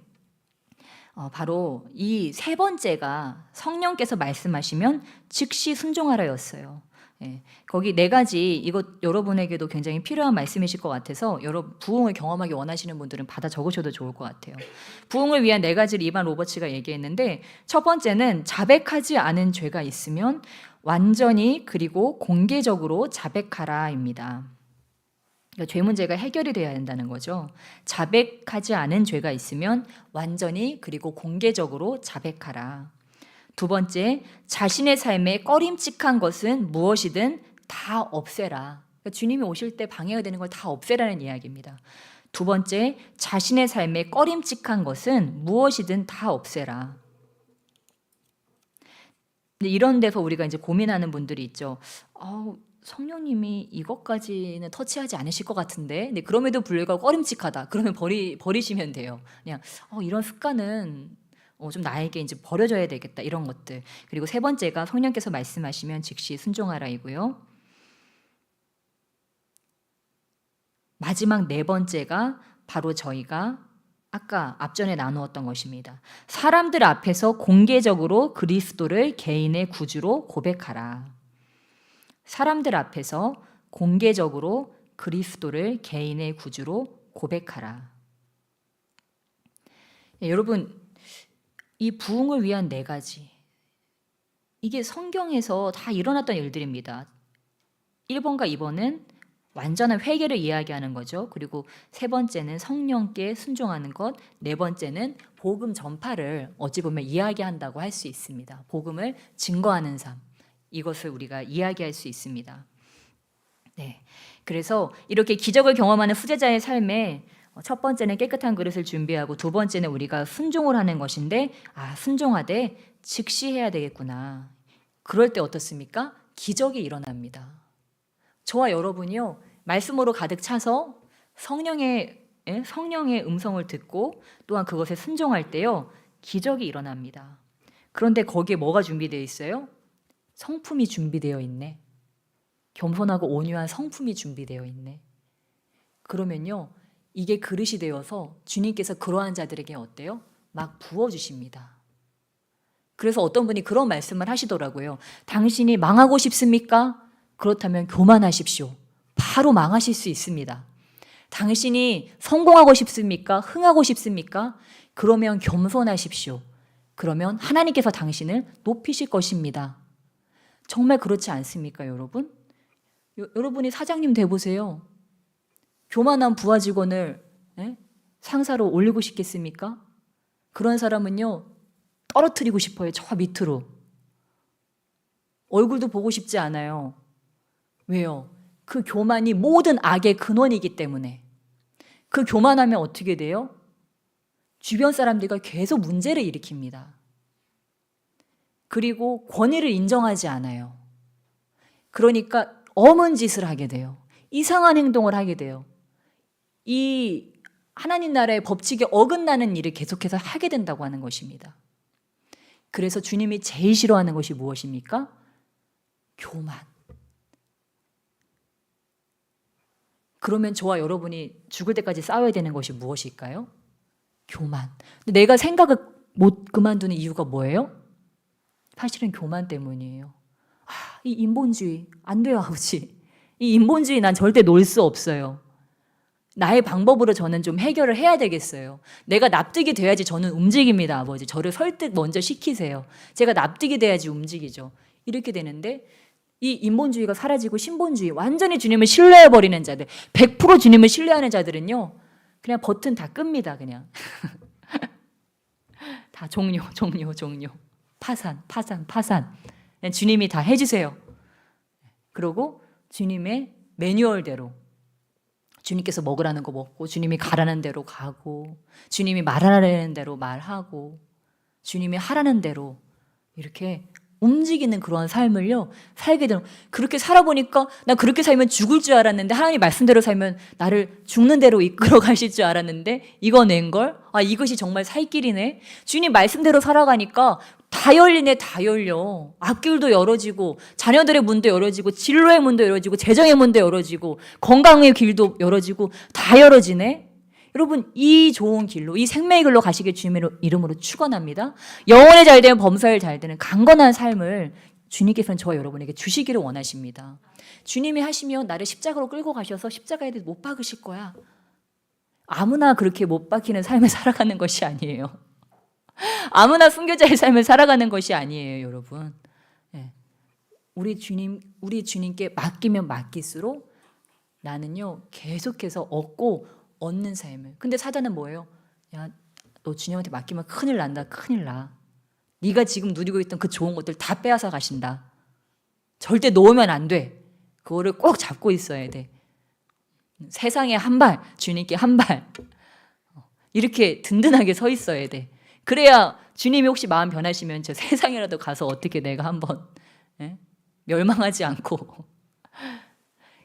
바로 이 3번째가 성령께서 말씀하시면 즉시 순종하라였어요. 거기 4가지, 이것 여러분에게도 굉장히 필요한 말씀이실 것 같아서 여러분 부흥을 경험하기 원하시는 분들은 받아 적으셔도 좋을 것 같아요. 부흥을 위한 4가지를 이반 로버츠가 얘기했는데, 첫 번째는 자백하지 않은 죄가 있으면 완전히 그리고 공개적으로 자백하라입니다. 그러니까 죄 문제가 해결이 돼야 된다는 거죠. 자백하지 않은 죄가 있으면 완전히 그리고 공개적으로 자백하라. 두 번째, 자신의 삶에 꺼림칙한 것은 무엇이든 다 없애라. 그러니까 주님이 오실 때 방해가 되는 걸 다 없애라는 이야기입니다. 두 번째, 자신의 삶에 꺼림칙한 것은 무엇이든 다 없애라. 근데 이런 데서 우리가 이제 고민하는 분들이 있죠. 성령님이 이것까지는 터치하지 않으실 것 같은데, 근데 그럼에도 불구하고 꺼림칙하다. 그러면 버리시면 돼요. 그냥 이런 습관은 좀 나에게 이제 버려져야 되겠다, 이런 것들. 그리고 3번째가 성령께서 말씀하시면 즉시 순종하라이고요. 마지막 4번째가 바로 저희가 아까 앞전에 나누었던 것입니다. 사람들 앞에서 공개적으로 그리스도를 개인의 구주로 고백하라. 사람들 앞에서 공개적으로 그리스도를 개인의 구주로 고백하라. 여러분, 이 부흥을 위한 4가지, 이게 성경에서 다 일어났던 일들입니다. 1번과 2번은 완전한 회개를 이야기하는 거죠. 그리고 3번째는 성령께 순종하는 것, 4번째는 복음 전파를 어찌 보면 이야기한다고 할 수 있습니다. 복음을 증거하는 삶, 이것을 우리가 이야기할 수 있습니다. 네. 그래서 이렇게 기적을 경험하는 후제자의 삶에 첫 번째는 깨끗한 그릇을 준비하고 두 번째는 우리가 순종을 하는 것인데 순종하되 즉시 해야 되겠구나. 그럴 때 어떻습니까? 기적이 일어납니다. 저와 여러분이요. 말씀으로 가득 차서 성령의 음성을 듣고 또한 그것에 순종할 때요. 기적이 일어납니다. 그런데 거기에 뭐가 준비되어 있어요? 성품이 준비되어 있네. 겸손하고 온유한 성품이 준비되어 있네. 그러면요. 이게 그릇이 되어서 주님께서 그러한 자들에게 어때요? 막 부어주십니다. 그래서 어떤 분이 그런 말씀을 하시더라고요. 당신이 망하고 싶습니까? 그렇다면 교만하십시오. 바로 망하실 수 있습니다. 당신이 성공하고 싶습니까? 흥하고 싶습니까? 그러면 겸손하십시오. 그러면 하나님께서 당신을 높이실 것입니다. 정말 그렇지 않습니까, 여러분? 여러분이 사장님 돼보세요. 교만한 부하 직원을 상사로 올리고 싶겠습니까? 그런 사람은요, 떨어뜨리고 싶어요. 저 밑으로. 얼굴도 보고 싶지 않아요. 왜요? 그 교만이 모든 악의 근원이기 때문에. 그 교만하면 어떻게 돼요? 주변 사람들과 계속 문제를 일으킵니다. 그리고 권위를 인정하지 않아요. 그러니까 엄한 짓을 하게 돼요. 이상한 행동을 하게 돼요. 이 하나님 나라의 법칙에 어긋나는 일을 계속해서 하게 된다고 하는 것입니다. 그래서 주님이 제일 싫어하는 것이 무엇입니까? 교만. 그러면 저와 여러분이 죽을 때까지 싸워야 되는 것이 무엇일까요? 교만. 근데 내가 생각을 못 그만두는 이유가 뭐예요? 사실은 교만 때문이에요. 이 인본주의 안 돼요, 아버지. 이 인본주의 난 절대 놓을 수 없어요. 나의 방법으로 저는 좀 해결을 해야 되겠어요. 내가 납득이 돼야지 저는 움직입니다, 아버지. 저를 설득 먼저 시키세요. 제가 납득이 돼야지 움직이죠. 이렇게 되는데 이 인본주의가 사라지고 신본주의, 완전히 주님을 신뢰해버리는 자들, 100% 주님을 신뢰하는 자들은요, 그냥 버튼 다 끕니다, 그냥. 다 종료. 파산. 주님이 다 해주세요. 그리고 주님의 매뉴얼대로 주님께서 먹으라는 거 먹고, 주님이 가라는 대로 가고, 주님이 말하라는 대로 말하고, 주님이 하라는 대로 이렇게 움직이는 그런 삶을요 살게 되는. 그렇게 살아보니까 나 그렇게 살면 죽을 줄 알았는데, 하나님 말씀대로 살면 나를 죽는 대로 이끌어 가실 줄 알았는데 이거 낸걸? 이것이 정말 살 길이네. 주님 말씀대로 살아가니까 다 열리네. 다 열려. 앞길도 열어지고, 자녀들의 문도 열어지고, 진로의 문도 열어지고, 재정의 문도 열어지고, 건강의 길도 열어지고, 다 열어지네. 여러분, 이 좋은 길로, 이 생명의 길로 가시길 주님의 이름으로 축원합니다. 영혼의 잘되는, 범사의 잘되는 강건한 삶을 주님께서는 저와 여러분에게 주시기를 원하십니다. 주님이 하시면 나를 십자가로 끌고 가셔서 십자가에 못 박으실 거야. 아무나 그렇게 못 박히는 삶을 살아가는 것이 아니에요. 아무나 순교자의 삶을 살아가는 것이 아니에요, 여러분. 우리 주님께 맡기면 맡길수록 나는요 계속해서 얻는 삶을. 근데 사단은 뭐예요? 야, 너 주님한테 맡기면 큰일 난다. 큰일 나. 네가 지금 누리고 있던 그 좋은 것들 다 빼앗아 가신다. 절대 놓으면 안 돼. 그거를 꼭 잡고 있어야 돼. 세상에 한 발, 주님께 한 발. 이렇게 든든하게 서 있어야 돼. 그래야 주님이 혹시 마음 변하시면 저 세상이라도 가서 어떻게 내가 한번 멸망하지 않고.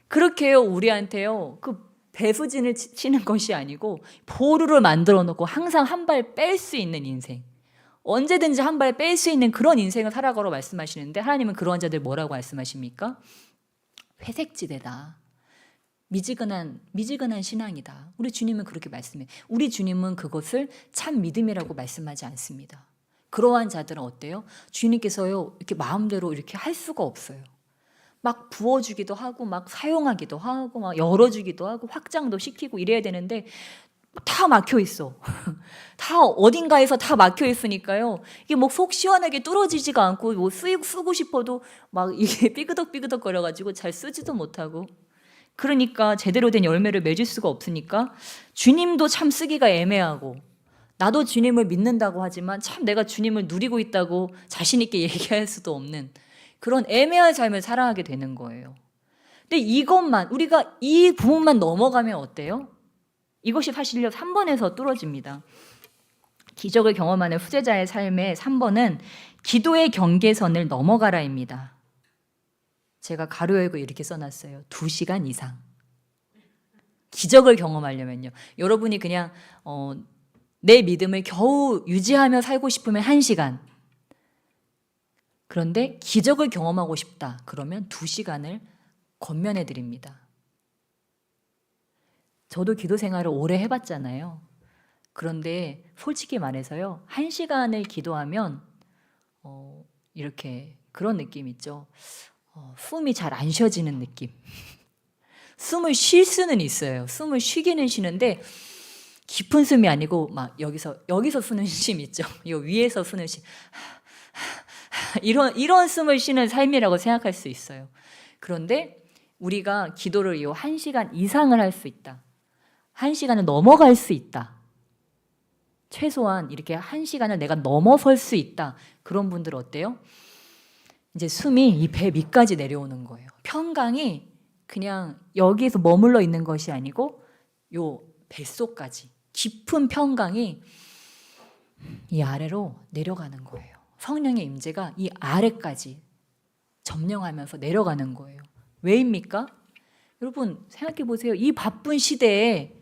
그렇게요, 우리한테요, 그 배수진을 치는 것이 아니고 보루를 만들어 놓고 항상 한 발 뺄 수 있는 인생, 언제든지 한 발 뺄 수 있는 그런 인생을 살아가라고 말씀하시는데, 하나님은 그런 자들 뭐라고 말씀하십니까? 회색지대다. 미지근한 신앙이다. 우리 주님은 그렇게 말씀해요. 우리 주님은 그것을 참 믿음이라고 말씀하지 않습니다. 그러한 자들은 어때요? 주님께서요 이렇게 마음대로 이렇게 할 수가 없어요. 막 부어주기도 하고, 막 사용하기도 하고, 막 열어주기도 하고, 확장도 시키고 이래야 되는데 다 막혀 있어. 다 어딘가에서 다 막혀 있으니까요. 이게 뭐 속 시원하게 뚫어지지가 않고, 뭐 쓰고 싶어도 막 이게 삐그덕삐그덕 거려가지고 잘 쓰지도 못하고. 그러니까 제대로 된 열매를 맺을 수가 없으니까 주님도 참 쓰기가 애매하고, 나도 주님을 믿는다고 하지만 참 내가 주님을 누리고 있다고 자신 있게 얘기할 수도 없는 그런 애매한 삶을 살아가게 되는 거예요. 근데 이것만 우리가 이 부분만 넘어가면 어때요? 이것이 사실요 3번에서 뚫어집니다. 기적을 경험하는 후제자의 삶의 3번은 기도의 경계선을 넘어가라입니다. 제가 가로 열고 이렇게 써놨어요. 2시간 이상. 기적을 경험하려면요. 여러분이 그냥 내 믿음을 겨우 유지하며 살고 싶으면 1시간. 그런데 기적을 경험하고 싶다. 그러면 2시간을 권면해 드립니다. 저도 기도 생활을 오래 해봤잖아요. 그런데 솔직히 말해서요. 1시간을 기도하면 이렇게 그런 느낌 있죠. 숨이 잘 안 쉬어지는 느낌. 숨을 쉴 수는 있어요. 숨을 쉬기는 쉬는데 깊은 숨이 아니고 막 여기서 쓰는 쉼 있죠. 이 위에서 쓰는 쉼. 이런 숨을 쉬는 삶이라고 생각할 수 있어요. 그런데 우리가 기도를 이 1시간 이상을 할 수 있다. 1시간을 넘어갈 수 있다. 최소한 이렇게 1시간을 내가 넘어설 수 있다. 그런 분들 어때요? 이제 숨이 이 배 밑까지 내려오는 거예요. 평강이 그냥 여기에서 머물러 있는 것이 아니고 요 뱃속까지 깊은 평강이 이 아래로 내려가는 거예요. 성령의 임재가 이 아래까지 점령하면서 내려가는 거예요. 왜입니까? 여러분 생각해 보세요. 이 바쁜 시대에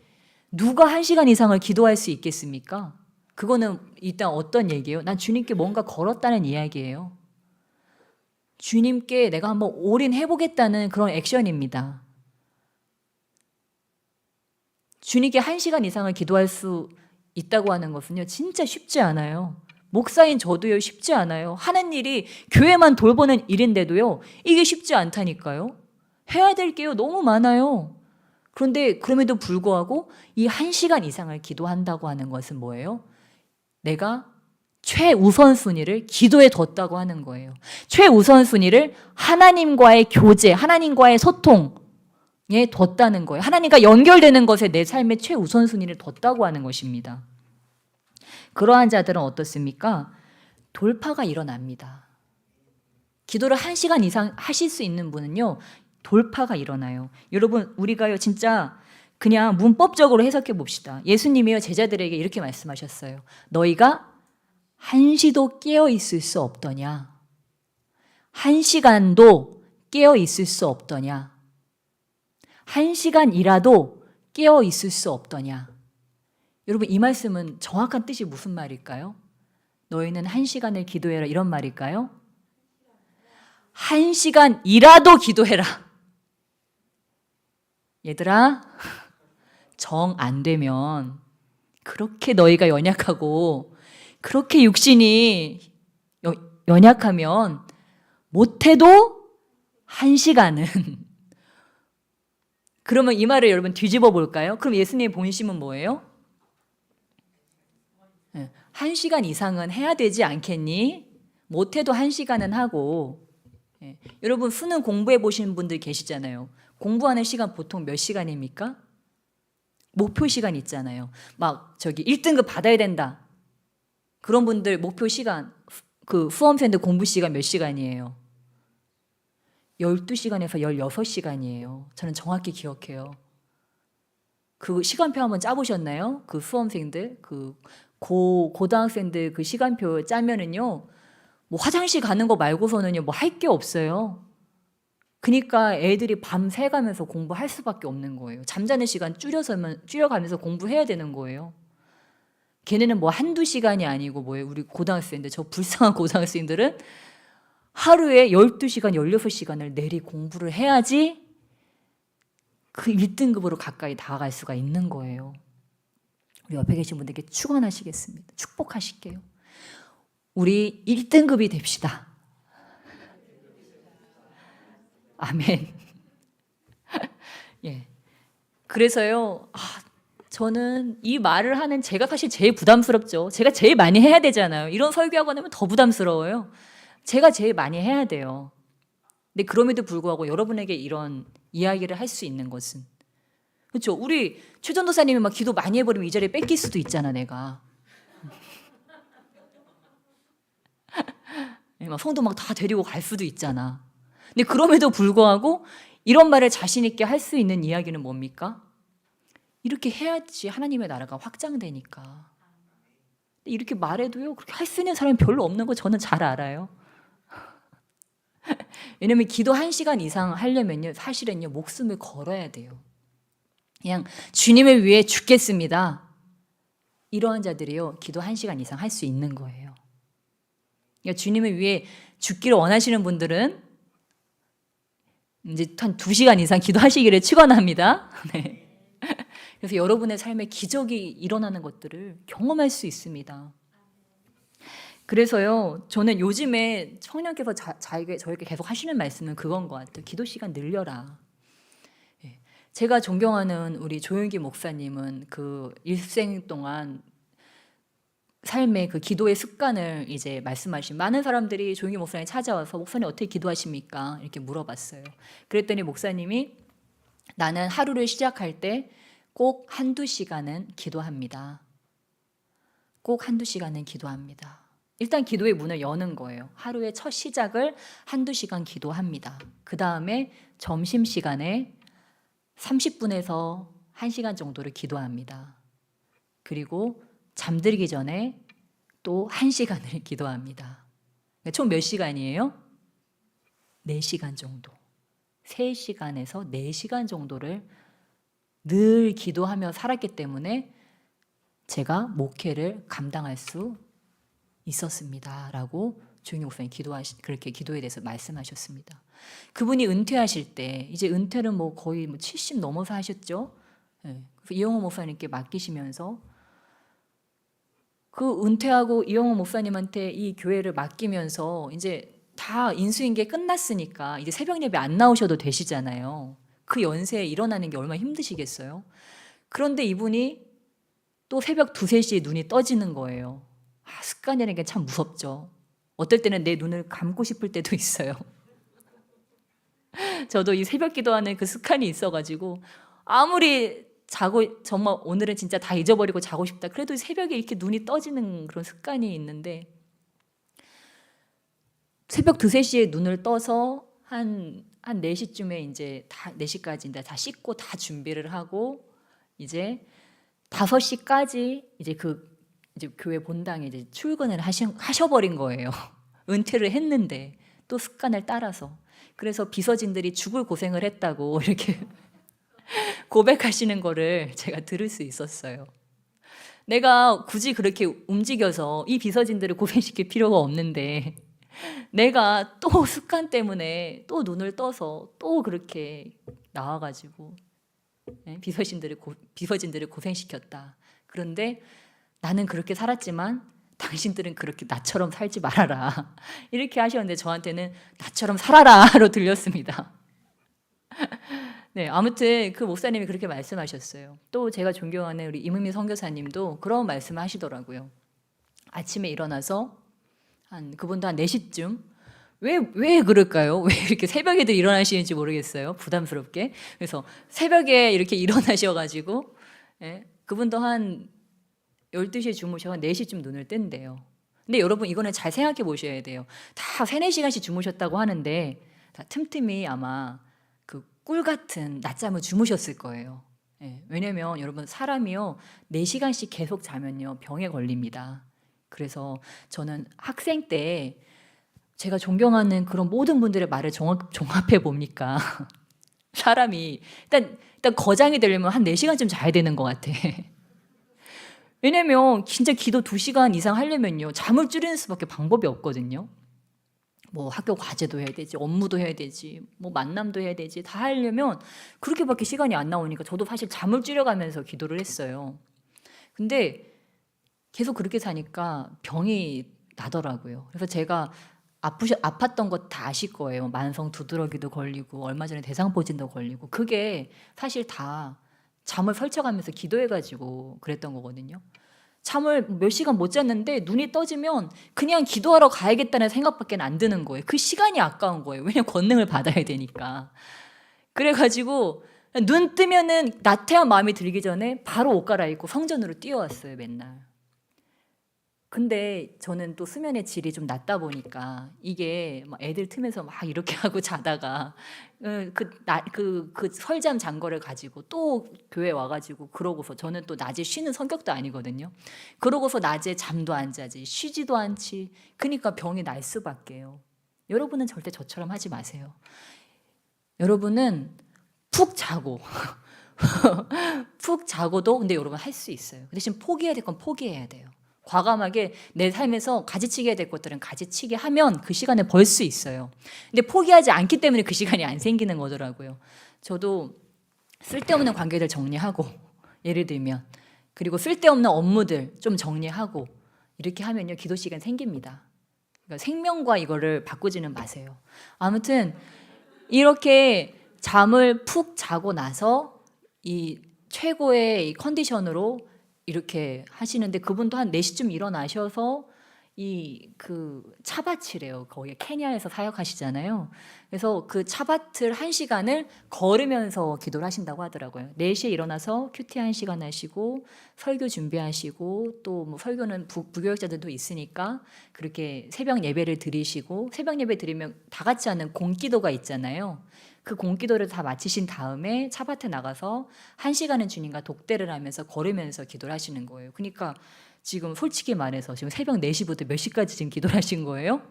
누가 1시간 이상을 기도할 수 있겠습니까? 그거는 일단 어떤 얘기예요? 난 주님께 뭔가 걸었다는 이야기예요. 주님께 내가 한번 올인해보겠다는 그런 액션입니다. 주님께 1시간 이상을 기도할 수 있다고 하는 것은요, 진짜 쉽지 않아요. 목사인 저도요, 쉽지 않아요. 하는 일이 교회만 돌보는 일인데도요, 이게 쉽지 않다니까요. 해야 될 게요, 너무 많아요. 그런데 그럼에도 불구하고 이 1시간 이상을 기도한다고 하는 것은 뭐예요? 내가 최우선순위를 기도에 뒀다고 하는 거예요. 최우선순위를 하나님과의 교제, 하나님과의 소통에 뒀다는 거예요. 하나님과 연결되는 것에 내 삶의 최우선순위를 뒀다고 하는 것입니다. 그러한 자들은 어떻습니까? 돌파가 일어납니다. 기도를 1시간 이상 하실 수 있는 분은요, 돌파가 일어나요. 여러분, 우리가요, 진짜 그냥 문법적으로 해석해 봅시다. 예수님이요, 제자들에게 이렇게 말씀하셨어요. 너희가 1시도 깨어 있을 수 없더냐? 1시간도 깨어 있을 수 없더냐? 1시간이라도 깨어 있을 수 없더냐? 여러분, 이 말씀은 정확한 뜻이 무슨 말일까요? 너희는 1시간을 기도해라, 이런 말일까요? 1시간이라도 기도해라. 얘들아, 정 안 되면 그렇게 너희가 연약하고 그렇게 육신이 연약하면 못해도 1시간은 그러면 이 말을 여러분 뒤집어 볼까요? 그럼 예수님의 본심은 뭐예요? 1시간 이상은 해야 되지 않겠니? 못해도 1시간은 하고. 여러분 수능 공부해 보신 분들 계시잖아요. 공부하는 시간 보통 몇 시간입니까? 목표 시간 있잖아요. 막 저기 1등급 받아야 된다. 그런 분들 목표 시간, 그 수험생들 공부 시간 몇 시간이에요? 12시간에서 16시간이에요. 저는 정확히 기억해요. 그 시간표 한번 짜보셨나요? 그 수험생들, 그 고등학생들 그 시간표 짜면은요, 뭐 화장실 가는 거 말고서는요, 뭐 할 게 없어요. 그러니까 애들이 밤새 가면서 공부할 수밖에 없는 거예요. 잠자는 시간 줄여가면서 공부해야 되는 거예요. 걔네는 뭐 한두 시간이 아니고 뭐예요. 우리 고등학생들, 저 불쌍한 고등학생들은 하루에 12시간, 16시간을 내리 공부를 해야지 그 1등급으로 가까이 다가갈 수가 있는 거예요. 우리 옆에 계신 분들께 축원하시겠습니다. 축복하실게요. 우리 1등급이 됩시다. 아멘. 예. 그래서요, 저는 이 말을 하는 제가 사실 제일 부담스럽죠. 제가 제일 많이 해야 되잖아요. 이런 설교하고 나면 더 부담스러워요. 제가 제일 많이 해야 돼요. 근데 그럼에도 불구하고 여러분에게 이런 이야기를 할 수 있는 것은, 그렇죠? 우리 최 전도사님이 막 기도 많이 해버리면 이 자리에 뺏길 수도 있잖아, 내가. 막 성도 막 다 데리고 갈 수도 있잖아. 근데 그럼에도 불구하고 이런 말을 자신 있게 할 수 있는 이야기는 뭡니까? 이렇게 해야지 하나님의 나라가 확장되니까. 이렇게 말해도요, 그렇게 할 수 있는 사람이 별로 없는 거 저는 잘 알아요. 왜냐면 기도 1시간 이상 하려면요, 사실은요, 목숨을 걸어야 돼요. 그냥 주님을 위해 죽겠습니다. 이러한 자들이요, 기도 1시간 이상 할 수 있는 거예요. 그러니까 주님을 위해 죽기를 원하시는 분들은 이제 한 2시간 이상 기도하시기를 축원합니다. 네. 그래서 여러분의 삶에 기적이 일어나는 것들을 경험할 수 있습니다. 그래서요, 저는 요즘에 성령께서 저에게 계속 하시는 말씀은 그건 것 같아요. 기도 시간 늘려라. 제가 존경하는 우리 조윤기 목사님은 그 일생 동안 삶의 그 기도의 습관을 이제 말씀하신, 많은 사람들이 조윤기 목사님 찾아와서 목사님 어떻게 기도하십니까? 이렇게 물어봤어요. 그랬더니 목사님이 나는 하루를 시작할 때 꼭 1-2시간은 기도합니다. 꼭 1-2시간은 기도합니다. 일단 기도의 문을 여는 거예요. 하루의 첫 시작을 1-2시간 기도합니다. 그 다음에 점심시간에 30분에서 1시간 정도를 기도합니다. 그리고 잠들기 전에 또 1시간을 기도합니다. 총 몇 시간이에요? 4시간 정도. 3시간에서 4시간 정도를 늘 기도하며 살았기 때문에 제가 목회를 감당할 수 있었습니다. 라고 조용히 목사님 그렇게 기도에 대해서 말씀하셨습니다. 그분이 은퇴하실 때, 이제 은퇴는 뭐 거의 70 넘어서 하셨죠. 네. 그래서 이영호 목사님께 맡기시면서 그 은퇴하고 이영호 목사님한테 이 교회를 맡기면서 이제 다 인수인계 끝났으니까 이제 새벽 예배 안 나오셔도 되시잖아요. 그 연세에 일어나는 게 얼마나 힘드시겠어요. 그런데 이분이 또 새벽 2-3시에 눈이 떠지는 거예요. 습관이라는 게 참 무섭죠. 어떨 때는 내 눈을 감고 싶을 때도 있어요. 저도 이 새벽 기도하는 그 습관이 있어가지고 아무리 자고 정말 오늘은 진짜 다 잊어버리고 자고 싶다, 그래도 새벽에 이렇게 눈이 떠지는 그런 습관이 있는데, 새벽 2-3시에 눈을 떠서 한 4시쯤에 이제 다 4시까지 이제 다 씻고 다 준비를 하고 이제 5시까지 이제 이제 교회 본당에 이제 출근을 하셔버린 거예요. 은퇴를 했는데 또 습관을 따라서. 그래서 비서진들이 죽을 고생을 했다고 이렇게 고백하시는 거를 제가 들을 수 있었어요. 내가 굳이 그렇게 움직여서 이 비서진들을 고생시킬 필요가 없는데 내가 또 습관 때문에 또 눈을 떠서 또 그렇게 나와가지고 비서진들을 고생시켰다. 그런데 나는 그렇게 살았지만 당신들은 그렇게 나처럼 살지 말아라. 이렇게 하셨는데 저한테는 나처럼 살아라로 들렸습니다. 네, 아무튼 그 목사님이 그렇게 말씀하셨어요. 또 제가 존경하는 우리 임은미 선교사님도 그런 말씀을 하시더라고요. 아침에 일어나서 그분도 한 4시쯤, 왜 그럴까요? 왜 이렇게 새벽에도 일어나시는지 모르겠어요. 부담스럽게. 그래서 새벽에 이렇게 일어나셔가지고, 그분도 한 12시에 주무셔서 한 4시쯤 눈을 뜬대요. 근데 여러분, 이거는 잘 생각해 보셔야 돼요. 다 3-4시간씩 주무셨다고 하는데 다 틈틈이 아마 그 꿀 같은 낮잠을 주무셨을 거예요. 왜냐면 여러분, 사람이요 4시간씩 계속 자면요 병에 걸립니다. 그래서 저는 학생 때 제가 존경하는 그런 모든 분들의 말을 종합해 보니까 사람이 일단 거장이 되려면 한 4시간쯤 자야 되는 것 같아. 왜냐면 진짜 기도 2시간 이상 하려면요 잠을 줄이는 수밖에 방법이 없거든요. 뭐 학교 과제도 해야 되지, 업무도 해야 되지, 뭐 만남도 해야 되지, 다 하려면 그렇게밖에 시간이 안 나오니까 저도 사실 잠을 줄여가면서 기도를 했어요. 근데 계속 그렇게 사니까 병이 나더라고요. 그래서 제가 아팠던 것 다 아실 거예요. 만성 두드러기도 걸리고 얼마 전에 대상포진도 걸리고, 그게 사실 다 잠을 설쳐가면서 기도해가지고 그랬던 거거든요. 잠을 몇 시간 못 잤는데 눈이 떠지면 그냥 기도하러 가야겠다는 생각밖에 안 드는 거예요. 그 시간이 아까운 거예요. 왜냐면 권능을 받아야 되니까. 그래가지고 눈 뜨면은 나태한 마음이 들기 전에 바로 옷 갈아입고 성전으로 뛰어왔어요, 맨날. 근데 저는 또 수면의 질이 좀 낮다 보니까 이게 막 애들 틈에서 막 이렇게 하고 자다가 그 설잠 잔 거를 가지고 또 교회 와가지고 그러고서 저는 또 낮에 쉬는 성격도 아니거든요. 그러고서 낮에 잠도 안 자지 쉬지도 않지. 그러니까 병이 날 수밖에요. 여러분은 절대 저처럼 하지 마세요. 여러분은 푹 자고 푹 자고도 근데 여러분 할 수 있어요. 그 대신 포기해야 될 건 포기해야 돼요. 과감하게 내 삶에서 가지치기 해야 될 것들은 가지치기 하면 그 시간을 벌 수 있어요. 근데 포기하지 않기 때문에 그 시간이 안 생기는 거더라고요. 저도 쓸데없는 관계들 정리하고 예를 들면 그리고 쓸데없는 업무들 좀 정리하고 이렇게 하면요 기도 시간 생깁니다. 그러니까 생명과 이거를 바꾸지는 마세요. 아무튼 이렇게 잠을 푹 자고 나서 이 최고의 이 컨디션으로 이렇게 하시는데 그분도 한 4시쯤 일어나셔서 이 그 차밭이래요. 거기 케냐에서 사역하시잖아요. 그래서 그 차밭을 1시간을 걸으면서 기도를 하신다고 하더라고요. 4시에 일어나서 큐티 1시간 하시고 설교 준비하시고 또 뭐 설교는 부교육자들도 있으니까 그렇게 새벽 예배를 드리시고 새벽 예배 드리면 다 같이 하는 공기도가 있잖아요. 그 공기도를 다 마치신 다음에 차밭에 나가서 1시간은 주님과 독대를 하면서 걸으면서 기도를 하시는 거예요. 그러니까 지금 솔직히 말해서 지금 새벽 4시부터 몇 시까지 지금 기도를 하신 거예요?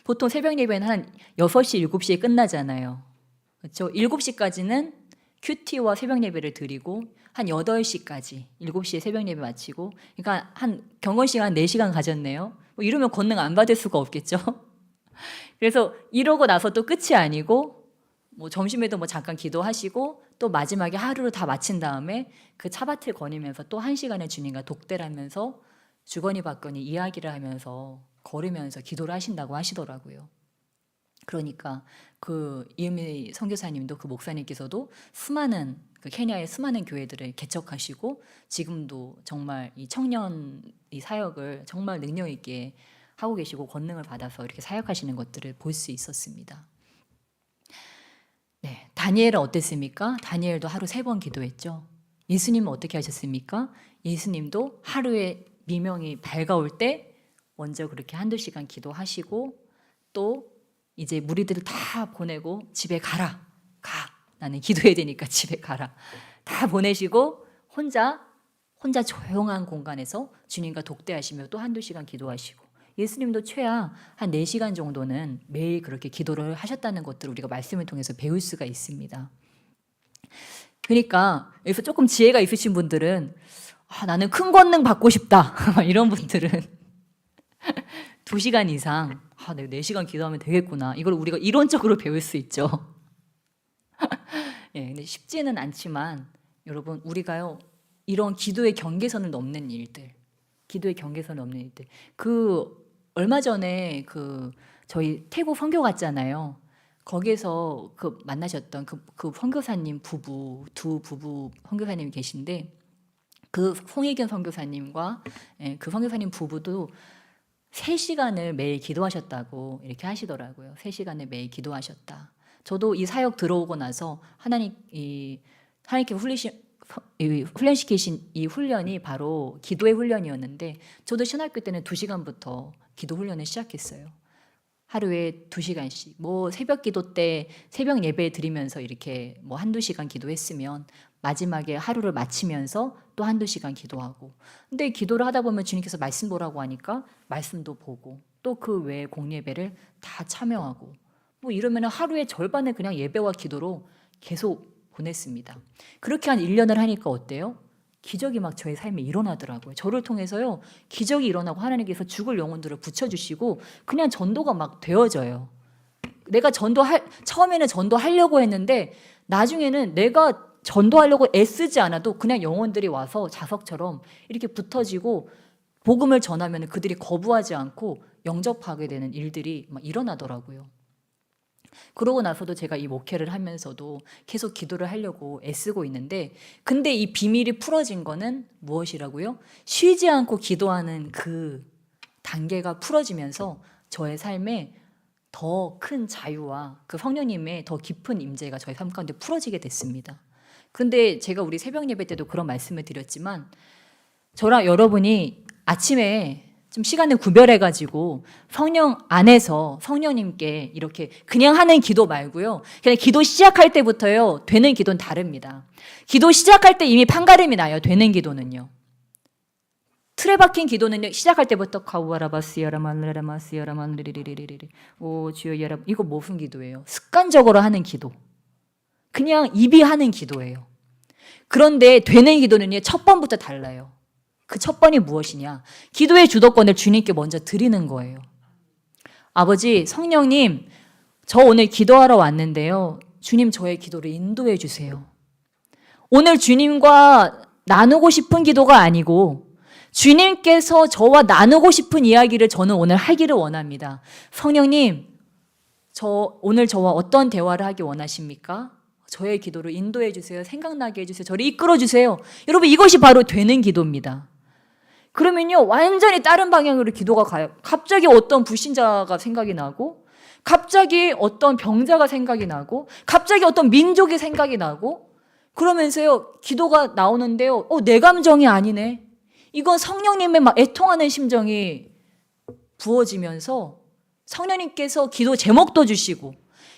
보통 새벽 예배는 한 6시, 7시에 끝나잖아요. 그렇죠? 7시까지는 큐티와 새벽 예배를 드리고 한 8시까지 7시에 새벽 예배 마치고 그러니까 한 경건 시간 4시간 가졌네요. 뭐 이러면 권능 안 받을 수가 없겠죠. 그래서 이러고 나서 또 끝이 아니고 뭐 점심에도 뭐 잠깐 기도하시고 또 마지막에 하루를 다 마친 다음에 그 차밭을 거니면서 또 1시간의 주님과 독대를 하면서 주거니 받거니 이야기를 하면서 걸으면서 기도를 하신다고 하시더라고요. 그러니까 그 이은미 선교사님도 그 목사님께서도 수많은 그 케냐의 수많은 교회들을 개척하시고 지금도 정말 이 청년 이 사역을 정말 능력 있게 하고 계시고 권능을 받아서 이렇게 사역하시는 것들을 볼 수 있었습니다. 네, 다니엘은 어땠습니까? 다니엘도 하루 3번 기도했죠. 예수님은 어떻게 하셨습니까? 예수님도 하루에 미명이 밝아올 때 먼저 그렇게 1~2시간 기도하시고 또 이제 무리들을 다 보내고 집에 가라. 가. 나는 기도해야 되니까 집에 가라. 다 보내시고 혼자 조용한 공간에서 주님과 독대하시며 또 1~2시간 기도하시고 예수님도 최하 한 4시간 정도는 매일 그렇게 기도를 하셨다는 것들을 우리가 말씀을 통해서 배울 수가 있습니다. 그러니까 여기서 조금 지혜가 있으신 분들은 나는 큰 권능 받고 싶다. 이런 분들은 2시간 이상 내가 4시간 기도하면 되겠구나. 이걸 우리가 이론적으로 배울 수 있죠. 예, 근데 쉽지는 않지만 여러분 우리가요 이런 기도의 경계선을 넘는 일들 그 얼마 전에 그 저희 태국 선교 갔잖아요. 거기에서 그 만나셨던 그 선교사님 부부 두 부부 선교사님이 계신데 그 송혜견 선교사님과 그 선교사님 부부도 3시간을 매일 기도하셨다고 이렇게 하시더라고요. 3시간을 매일 기도하셨다. 저도 이 사역 들어오고 나서 하나님께 훈련시키신 이 훈련이 바로 기도의 훈련이었는데 저도 신학교 때는 2시간부터 기도 훈련을 시작했어요. 하루에 2시간씩 뭐 새벽 기도 때 새벽 예배 드리면서 이렇게 뭐 1~2시간 기도했으면 마지막에 하루를 마치면서 또 1~2시간 기도하고 근데 기도를 하다 보면 주님께서 말씀 보라고 하니까 말씀도 보고 또 그 외에 공예배를 다 참여하고 뭐 이러면 하루의 절반을 그냥 예배와 기도로 계속 보냈습니다. 그렇게 한 1년을 하니까 어때요? 기적이 막 저의 삶에 일어나더라고요. 저를 통해서요 기적이 일어나고 하나님께서 죽을 영혼들을 붙여주시고 그냥 전도가 막 되어져요. 내가 처음에는 전도하려고 했는데 나중에는 내가 전도하려고 애쓰지 않아도 그냥 영혼들이 와서 자석처럼 이렇게 붙어지고 복음을 전하면 그들이 거부하지 않고 영접하게 되는 일들이 막 일어나더라고요. 그러고 나서도 제가 이 목회를 하면서도 계속 기도를 하려고 애쓰고 있는데 근데 이 비밀이 풀어진 거는 무엇이라고요? 쉬지 않고 기도하는 그 단계가 풀어지면서 저의 삶에 더 큰 자유와 그 성령님의 더 깊은 임재가 저의 삶 가운데 풀어지게 됐습니다. 근데 제가 우리 새벽 예배 때도 그런 말씀을 드렸지만 저랑 여러분이 아침에 좀 시간을 구별해가지고 성령 안에서 성령님께 이렇게 그냥 하는 기도 말고요. 그냥 기도 시작할 때부터요. 되는 기도는 다릅니다. 기도 시작할 때 이미 판가름이 나요. 되는 기도는요. 틀에 박힌 기도는요. 시작할 때부터 카우아라바스야라만라라마스야라만리리리리리 오 주여 여러분 이거 무슨 기도예요? 습관적으로 하는 기도. 그냥 입이 하는 기도예요. 그런데 되는 기도는요. 첫 번부터 달라요. 그 첫 번이 무엇이냐? 기도의 주도권을 주님께 먼저 드리는 거예요. 아버지, 성령님, 저 오늘 기도하러 왔는데요. 주님 저의 기도를 인도해 주세요. 오늘 주님과 나누고 싶은 기도가 아니고 주님께서 저와 나누고 싶은 이야기를 저는 오늘 하기를 원합니다. 성령님, 오늘 저와 어떤 대화를 하기 원하십니까? 저의 기도를 인도해 주세요. 생각나게 해주세요. 저를 이끌어 주세요. 여러분 이것이 바로 되는 기도입니다. 그러면요 완전히 다른 방향으로 기도가 가요. 갑자기 어떤 불신자가 생각이 나고 갑자기 어떤 병자가 생각이 나고 갑자기 어떤 민족이 생각이 나고 그러면서요 기도가 나오는데요 내 감정이 아니네. 이건 성령님의 막 애통하는 심정이 부어지면서 성령님께서 기도 제목도 주시고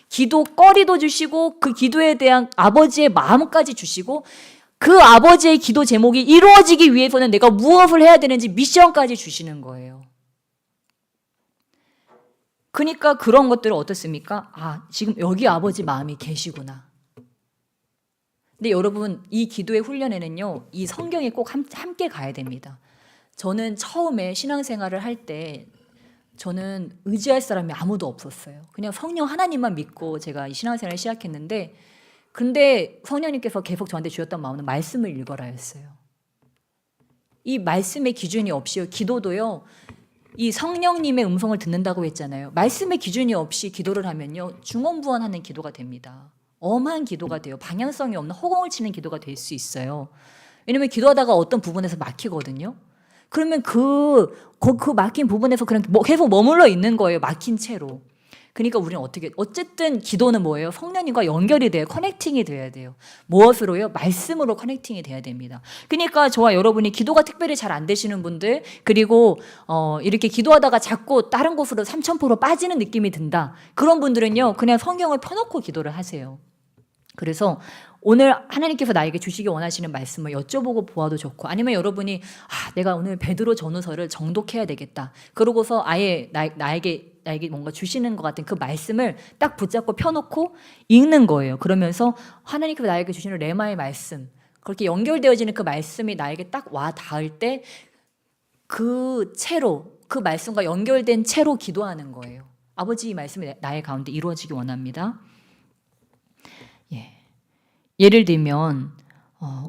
기도 거리도 주시고 그 기도에 대한 아버지의 마음까지 주시고 그 아버지의 기도 제목이 이루어지기 위해서는 내가 무엇을 해야 되는지 미션까지 주시는 거예요. 그러니까 그런 것들은 어떻습니까? 아, 지금 여기 아버지 마음이 계시구나. 근데 여러분 이 기도의 훈련에는요 이 성경이 꼭 함께 가야 됩니다. 저는 처음에 신앙생활을 할 때 저는 의지할 사람이 아무도 없었어요. 그냥 성령 하나님만 믿고 제가 이 신앙생활을 시작했는데 근데 성령님께서 계속 저한테 주셨던 마음은 말씀을 읽어라였어요. 이 말씀의 기준이 없이요. 기도도요. 이 성령님의 음성을 듣는다고 했잖아요. 말씀의 기준이 없이 기도를 하면요. 중언부언하는 기도가 됩니다. 엄한 기도가 돼요. 방향성이 없는 허공을 치는 기도가 될 수 있어요. 왜냐하면 기도하다가 어떤 부분에서 막히거든요. 그러면 그 막힌 부분에서 그냥 계속 머물러 있는 거예요. 막힌 채로. 그러니까 우리는 어쨌든 기도는 뭐예요? 성령님과 연결이 돼요. 커넥팅이 돼야 돼요. 무엇으로요? 말씀으로 커넥팅이 돼야 됩니다. 그러니까 저와 여러분이 기도가 특별히 잘 안 되시는 분들 그리고 이렇게 기도하다가 자꾸 다른 곳으로 3000% 빠지는 느낌이 든다. 그런 분들은요. 그냥 성경을 펴놓고 기도를 하세요. 그래서 오늘 하나님께서 나에게 주시기 원하시는 말씀을 여쭤보고 보아도 좋고 아니면 여러분이 내가 오늘 베드로 전후서를 정독해야 되겠다. 그러고서 아예 나에게 뭔가 주시는 것 같은 그 말씀을 딱 붙잡고 펴놓고 읽는 거예요. 그러면서 하나님께서 나에게 주시는 레마의 말씀 그렇게 연결되어지는 그 말씀이 나에게 딱 와 닿을 때 그 채로 그 말씀과 연결된 채로 기도하는 거예요. 아버지 이 말씀이 나의 가운데 이루어지기 원합니다. 예를 들면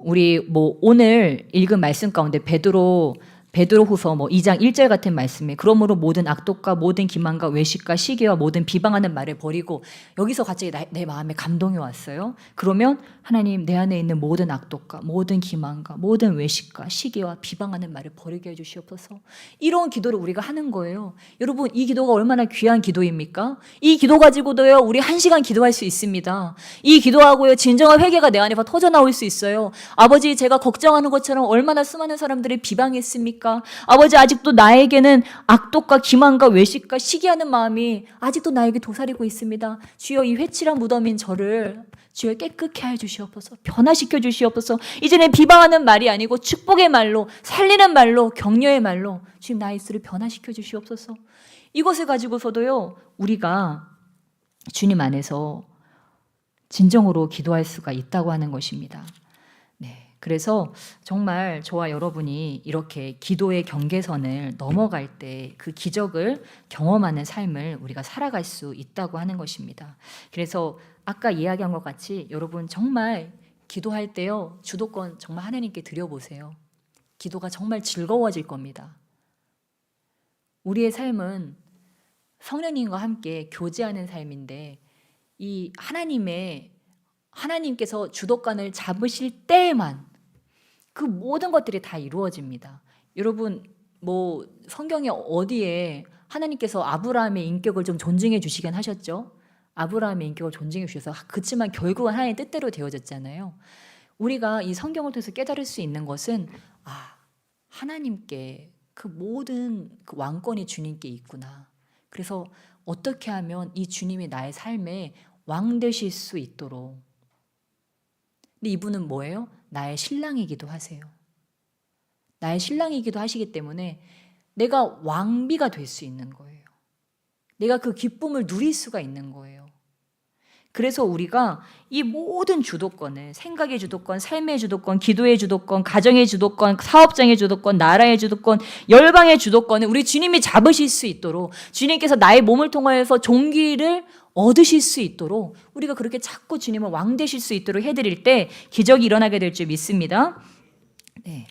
우리 오늘 읽은 말씀 가운데 베드로후서 2장 1절 같은 말씀에 그러므로 모든 악독과 모든 기만과 외식과 시기와 모든 비방하는 말을 버리고 여기서 갑자기 내 마음에 감동이 왔어요. 그러면 하나님 내 안에 있는 모든 악독과 모든 기만과 모든 외식과 시기와 비방하는 말을 버리게 해주시옵소서. 이런 기도를 우리가 하는 거예요. 여러분 이 기도가 얼마나 귀한 기도입니까? 이 기도 가지고도요 우리 1시간 기도할 수 있습니다. 이 기도하고요 진정한 회개가 내 안에서 터져나올 수 있어요. 아버지 제가 걱정하는 것처럼 얼마나 수많은 사람들이 비방했습니까? 아버지 아직도 나에게는 악독과 기만과 외식과 시기하는 마음이 아직도 나에게 도사리고 있습니다. 주여 이 회칠한 무덤인 저를 주여 깨끗게 해 주시옵소서. 변화시켜 주시옵소서. 이제는 비방하는 말이 아니고 축복의 말로 살리는 말로 격려의 말로 주님 나의 입술을 변화시켜 주시옵소서. 이것을 가지고서도요 우리가 주님 안에서 진정으로 기도할 수가 있다고 하는 것입니다. 그래서 정말 저와 여러분이 이렇게 기도의 경계선을 넘어갈 때 그 기적을 경험하는 삶을 우리가 살아갈 수 있다고 하는 것입니다. 그래서 아까 이야기한 것 같이 여러분 정말 기도할 때요 주도권 정말 하나님께 드려보세요. 기도가 정말 즐거워질 겁니다. 우리의 삶은 성령님과 함께 교제하는 삶인데 이 하나님께서 주도권을 잡으실 때에만 그 모든 것들이 다 이루어집니다. 여러분 성경에 어디에 하나님께서 아브라함의 인격을 좀 존중해 주시긴 하셨죠. 아브라함의 인격을 존중해 주셔서 그렇지만 결국은 하나님의 뜻대로 되어졌잖아요. 우리가 이 성경을 통해서 깨달을 수 있는 것은 하나님께 그 모든 그 왕권이 주님께 있구나. 그래서 어떻게 하면 이 주님이 나의 삶에 왕 되실 수 있도록. 근데 이분은 뭐예요? 나의 신랑이기도 하세요. 나의 신랑이기도 하시기 때문에 내가 왕비가 될 수 있는 거예요. 내가 그 기쁨을 누릴 수가 있는 거예요. 그래서 우리가 이 모든 주도권을, 생각의 주도권, 삶의 주도권, 기도의 주도권, 가정의 주도권, 사업장의 주도권, 나라의 주도권, 열방의 주도권을 우리 주님이 잡으실 수 있도록, 주님께서 나의 몸을 통하여서 종기를 얻으실 수 있도록 우리가 그렇게 자꾸 주님을 왕 되실 수 있도록 해드릴 때 기적이 일어나게 될 줄 믿습니다. 네.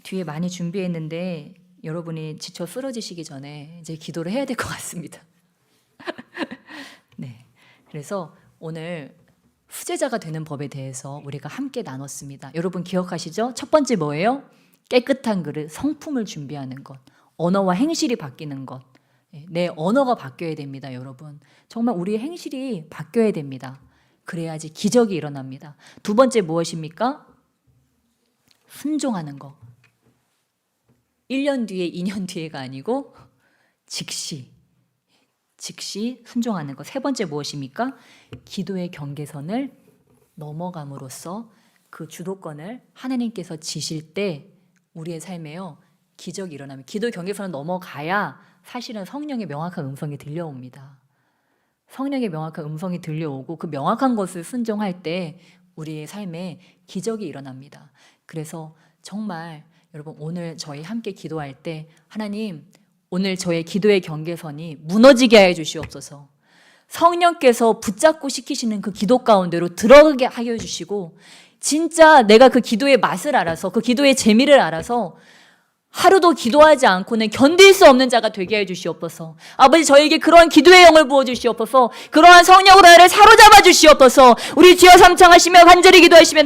뒤에 많이 준비했는데 여러분이 지쳐 쓰러지시기 전에 이제 기도를 해야 될 것 같습니다. 네. 그래서 오늘 후제자가 되는 법에 대해서 우리가 함께 나눴습니다. 여러분 기억하시죠? 첫 번째 뭐예요? 깨끗한 그릇, 성품을 준비하는 것, 언어와 행실이 바뀌는 것. 내 언어가 바뀌어야 됩니다, 여러분. 정말 우리의 행실이 바뀌어야 됩니다. 그래야지 기적이 일어납니다. 두 번째 무엇입니까? 순종하는 것. 1년 뒤에, 2년 뒤에가 아니고 즉시 순종하는 것. 세 번째 무엇입니까? 기도의 경계선을 넘어감으로써 그 주도권을 하나님께서 지실 때 우리의 삶에요 기적이 일어납니다. 기도의 경계선을 넘어가야 사실은 성령의 명확한 음성이 들려옵니다. 성령의 명확한 음성이 들려오고 그 명확한 것을 순종할 때 우리의 삶에 기적이 일어납니다. 그래서 정말 여러분 오늘 저희 함께 기도할 때 하나님 오늘 저의 기도의 경계선이 무너지게 하여 주시옵소서. 성령께서 붙잡고 시키시는 그 기도 가운데로 들어가게 하여 주시고 진짜 내가 그 기도의 맛을 알아서 그 기도의 재미를 알아서 하루도 기도하지 않고는 견딜 수 없는 자가 되게 해 주시옵소서. 아버지 저에게 그러한 기도의 영을 부어 주시옵소서. 그러한 성령으로 나를 사로잡아 주시옵소서. 우리 주여 삼창하시며 간절히 기도하시며